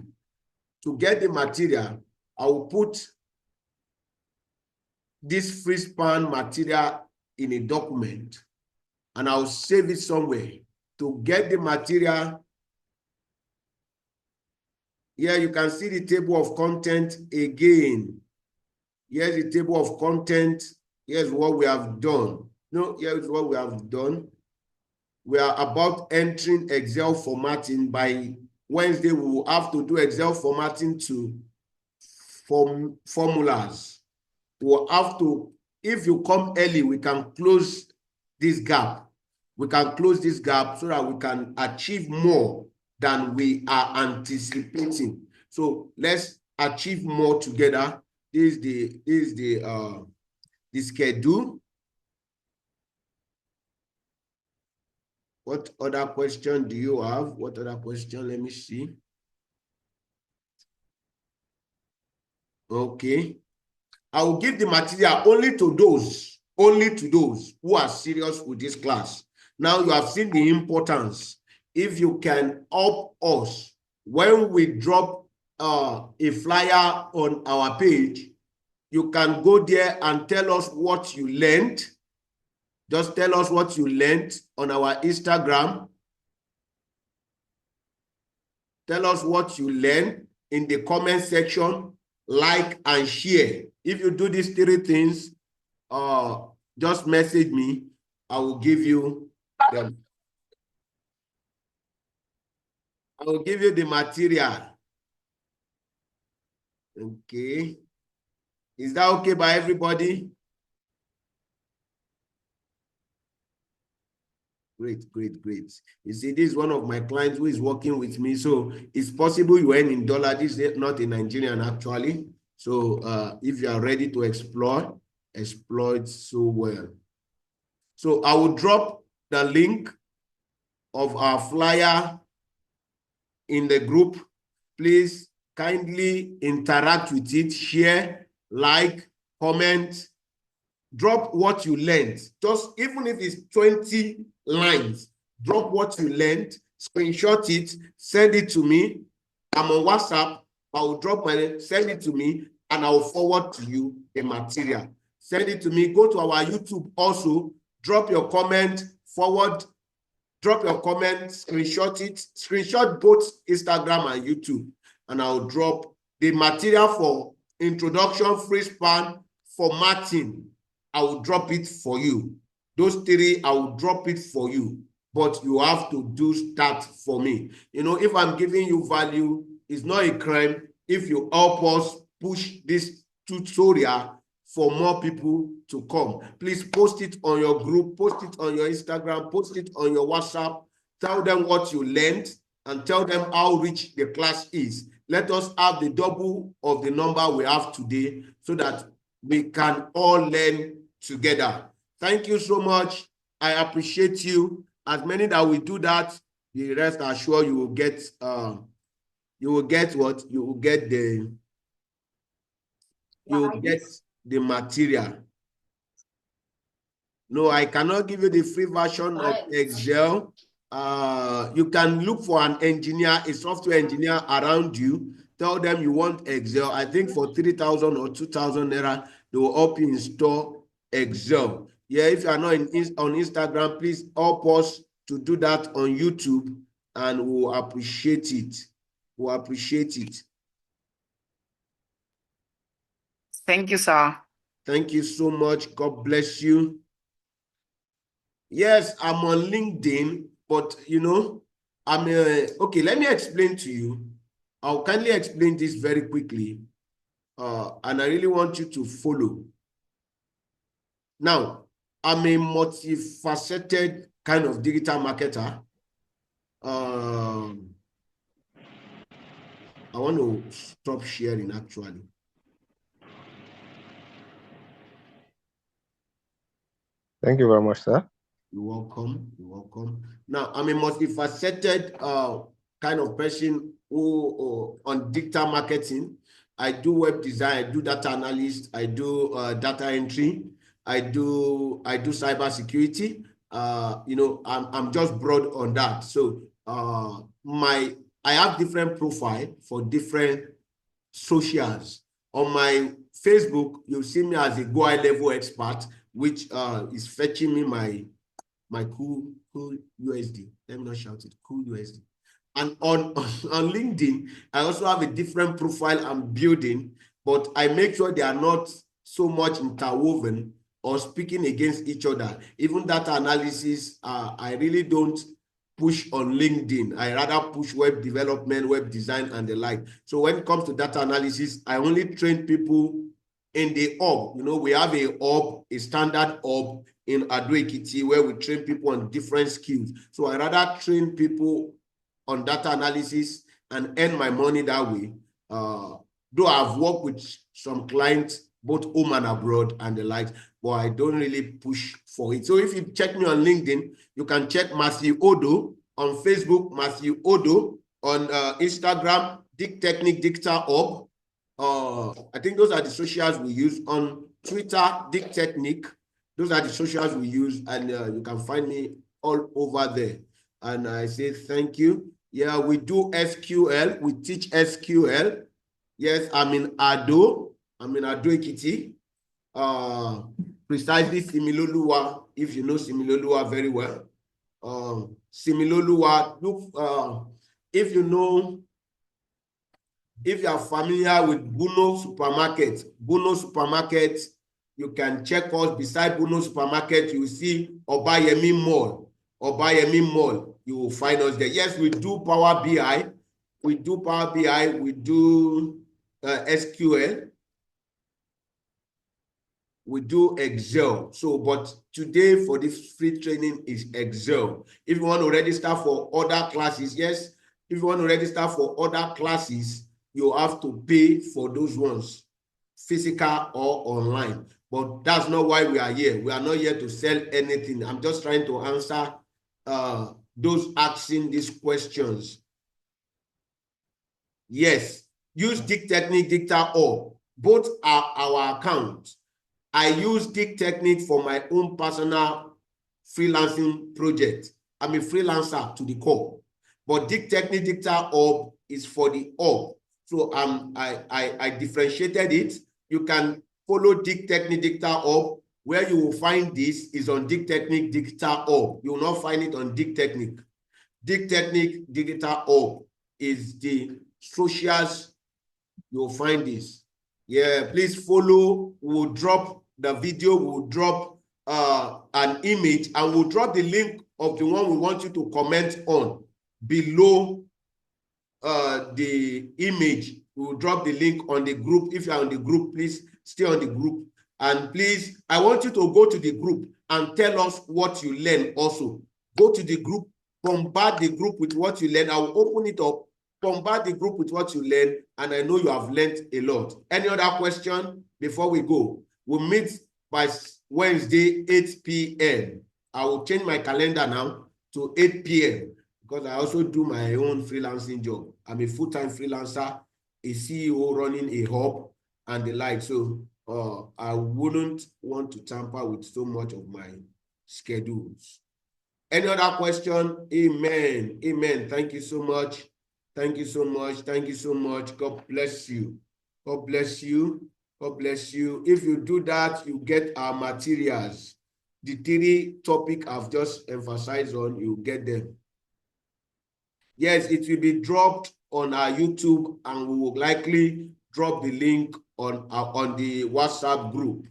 To get the material, I will put this free span material in a document and I'll save it somewhere. To get the material, here you can see the table of content again. Here's the table of content. Here's what we have done. No, here's what we have done. We are about entering Excel formatting. By Wednesday, we will have to do Excel formatting to formulas. We'll have to, if you come early, we can close this gap. We can close this gap so that we can achieve more than we are anticipating. So let's achieve more together. This is the schedule. What other question do you have? What other question? Let me see. Okay. I will give the material only to those who are serious with this class. Now you have seen the importance. If you can help us when we drop a flyer on our page, you can go there and tell us what you learned. Just tell us what you learned on our Instagram. Tell us what you learned in the comment section, like and share. If you do these 3 things, just message me. I will give you them. I will give you the material. Okay. Is that okay by everybody? Great, great, great. You see, this is one of my clients who is working with me. So it's possible you earn in dollar. This is not in Nigerian actually. So if you are ready to explore it so well. So I will drop the link of our flyer in the group. Please kindly interact with it, share, like, comment, drop what you learned. Just even if it's 20 lines, drop what you learned, screenshot it, send it to me. I'm on WhatsApp. I will send it to me, and I will forward to you the material. Send it to me. Go to our YouTube also. Drop your comment, forward. Drop your comment, screenshot it. Screenshot both Instagram and YouTube, and I'll drop the material for introduction, free span, formatting. I will drop it for you. Those 3, I will drop it for you. But you have to do that for me. You know, if I'm giving you value, it's not a crime if you help us push this tutorial for more people to come. Please post it on your group, post it on your Instagram, post it on your WhatsApp. tell them what you learned, and tell them how rich the class is. Let us have the double of the number we have today so that we can all learn together. Thank you so much. I appreciate you. As many that will do that, the rest are sure you will get what? You will get the material. No, I cannot give you the free version of Excel. You can look for an engineer, a software engineer around you. Tell them you want Excel. I think for 3,000 or 2,000 naira, they will help you install Excel. Yeah, if you are not on Instagram, please help us to do that on YouTube, and we'll appreciate it. We'll appreciate it. Thank you, sir. Thank you so much. God bless you. Yes, I'm on LinkedIn, but you know, okay, let me explain to you. I'll kindly explain this very quickly. And I really want you to follow. Now, I'm a multifaceted kind of digital marketer. I want to stop sharing actually. Thank you very much, sir. You're welcome. You're welcome. Now, I'm a multifaceted kind of person who on digital marketing. I do web design, I do data analyst, I do data entry, I do cyber security. You know, I'm just broad on that. So I have different profile for different socials. On my Facebook, you'll see me as a Go High Level expert, which is fetching me my cool USD. Let me not shout it, cool USD. And on LinkedIn, I also have a different profile I'm building, but I make sure they are not so much interwoven or speaking against each other. Even data analysis, I really don't push on LinkedIn. I rather push web development, web design, and the like. So when it comes to data analysis, I only train people in the hub. You know, we have a hub, a standard hub in Ado-Ekiti where we train people on different skills. So I rather train people on data analysis and earn my money that way. Though I've worked with some clients, both home and abroad and the likes, but I don't really push for it. So if you check me on LinkedIn, you can check Matthew Odo. On Facebook, Matthew Odo. On Instagram, Dick Technique Digital Hub. I think those are the socials we use. On Twitter, Dick Technique. Those are the socials we use, and you can find me all over there. And I say thank you. Yeah, we do SQL. We teach SQL. Yes, I'm in Ado. I'm in Ado-Ekiti. Precisely Similoluwa, if you know Similoluwa very well. Similoluwa, look, if you are familiar with Buno Supermarket, you can check us beside Buno Supermarket. You will see Obayemi Mall. You will find us there. Yes, we do Power BI. We do Power BI. We do SQL. We do Excel. So, but today for this free training is Excel. If you want to register for other classes, yes, if you want to register for other classes, you have to pay for those ones, physical or online. But that's not why we are here. We are not here to sell anything. I'm just trying to answer those asking these questions. Yes, use Dick Technique, Digital Hub. Both are our accounts. I use Dick Technique for my own personal freelancing project. I'm a freelancer to the core. But Dick Technique, Digital Hub is for the hub. So I differentiated it. You can follow Dick Technique, Digital Hub. Where you will find this is on Dick Technique Digital Hub. You will not find it on Dick Technique. Dick Technique Digital Hub is the socials. You will find this. Yeah, please follow. We'll drop the video. We'll drop an image, and we'll drop the link of the one we want you to comment on below the image. We'll drop the link on the group. If you're on the group, please stay on the group. And please, I want you to go to the group and tell us what you learn also. Go to the group bombard the group with what you learn. I will open it up, bombard the group with what you learn, and I know you have learned a lot. Any other question before we go? We'll meet by Wednesday, 8 p.m. I will change my calendar now to 8 p.m. because I also do my own freelancing job. I'm a full-time freelancer, a CEO running a hub and the like. So I wouldn't want to tamper with so much of my schedules. Any other question? Amen. Amen. Thank you so much. Thank you so much. Thank you so much. God bless you. God bless you. God bless you. If you do that, you get our materials. The 3 topics I've just emphasized on, you get them. Yes, it will be dropped on our YouTube, and we will likely drop the link on the WhatsApp group.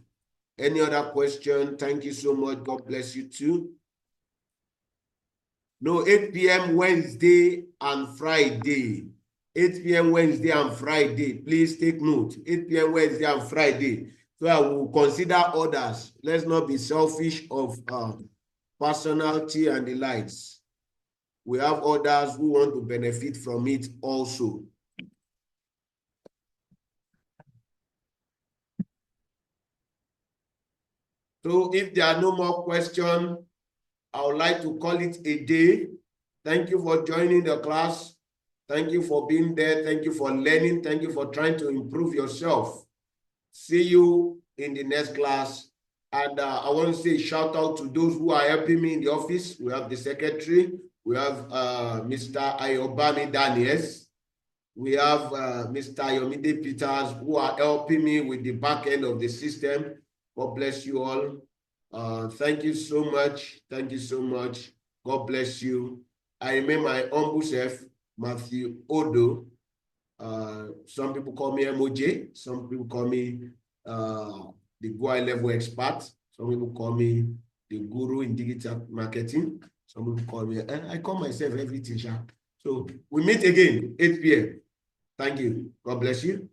Any other question? Thank you so much. God bless you too. No, 8 p.m. Wednesday and Friday. 8 p.m. Wednesday and Friday. Please take note. 8 p.m. Wednesday and Friday. So I will consider others. Let's not be selfish of personality and the likes. We have others who want to benefit from it also. So if there are no more questions, I would like to call it a day. Thank you for joining the class. Thank you for being there. Thank you for learning. Thank you for trying to improve yourself. See you in the next class. And I want to say a shout out to those who are helping me in the office. We have the secretary. We have Mr. Ayobami Daniels. We have Mr. Yomide Peters, who are helping me with the back end of the system. God bless you all. Thank you so much. Thank you so much. God bless you. I remain my humble self, Matthew Odo. Some people call me MOJ. Some people call me the Goa level expert. Some people call me the guru in digital marketing. Some people call me, and I call myself everything. So we meet again, 8 p.m. Thank you. God bless you.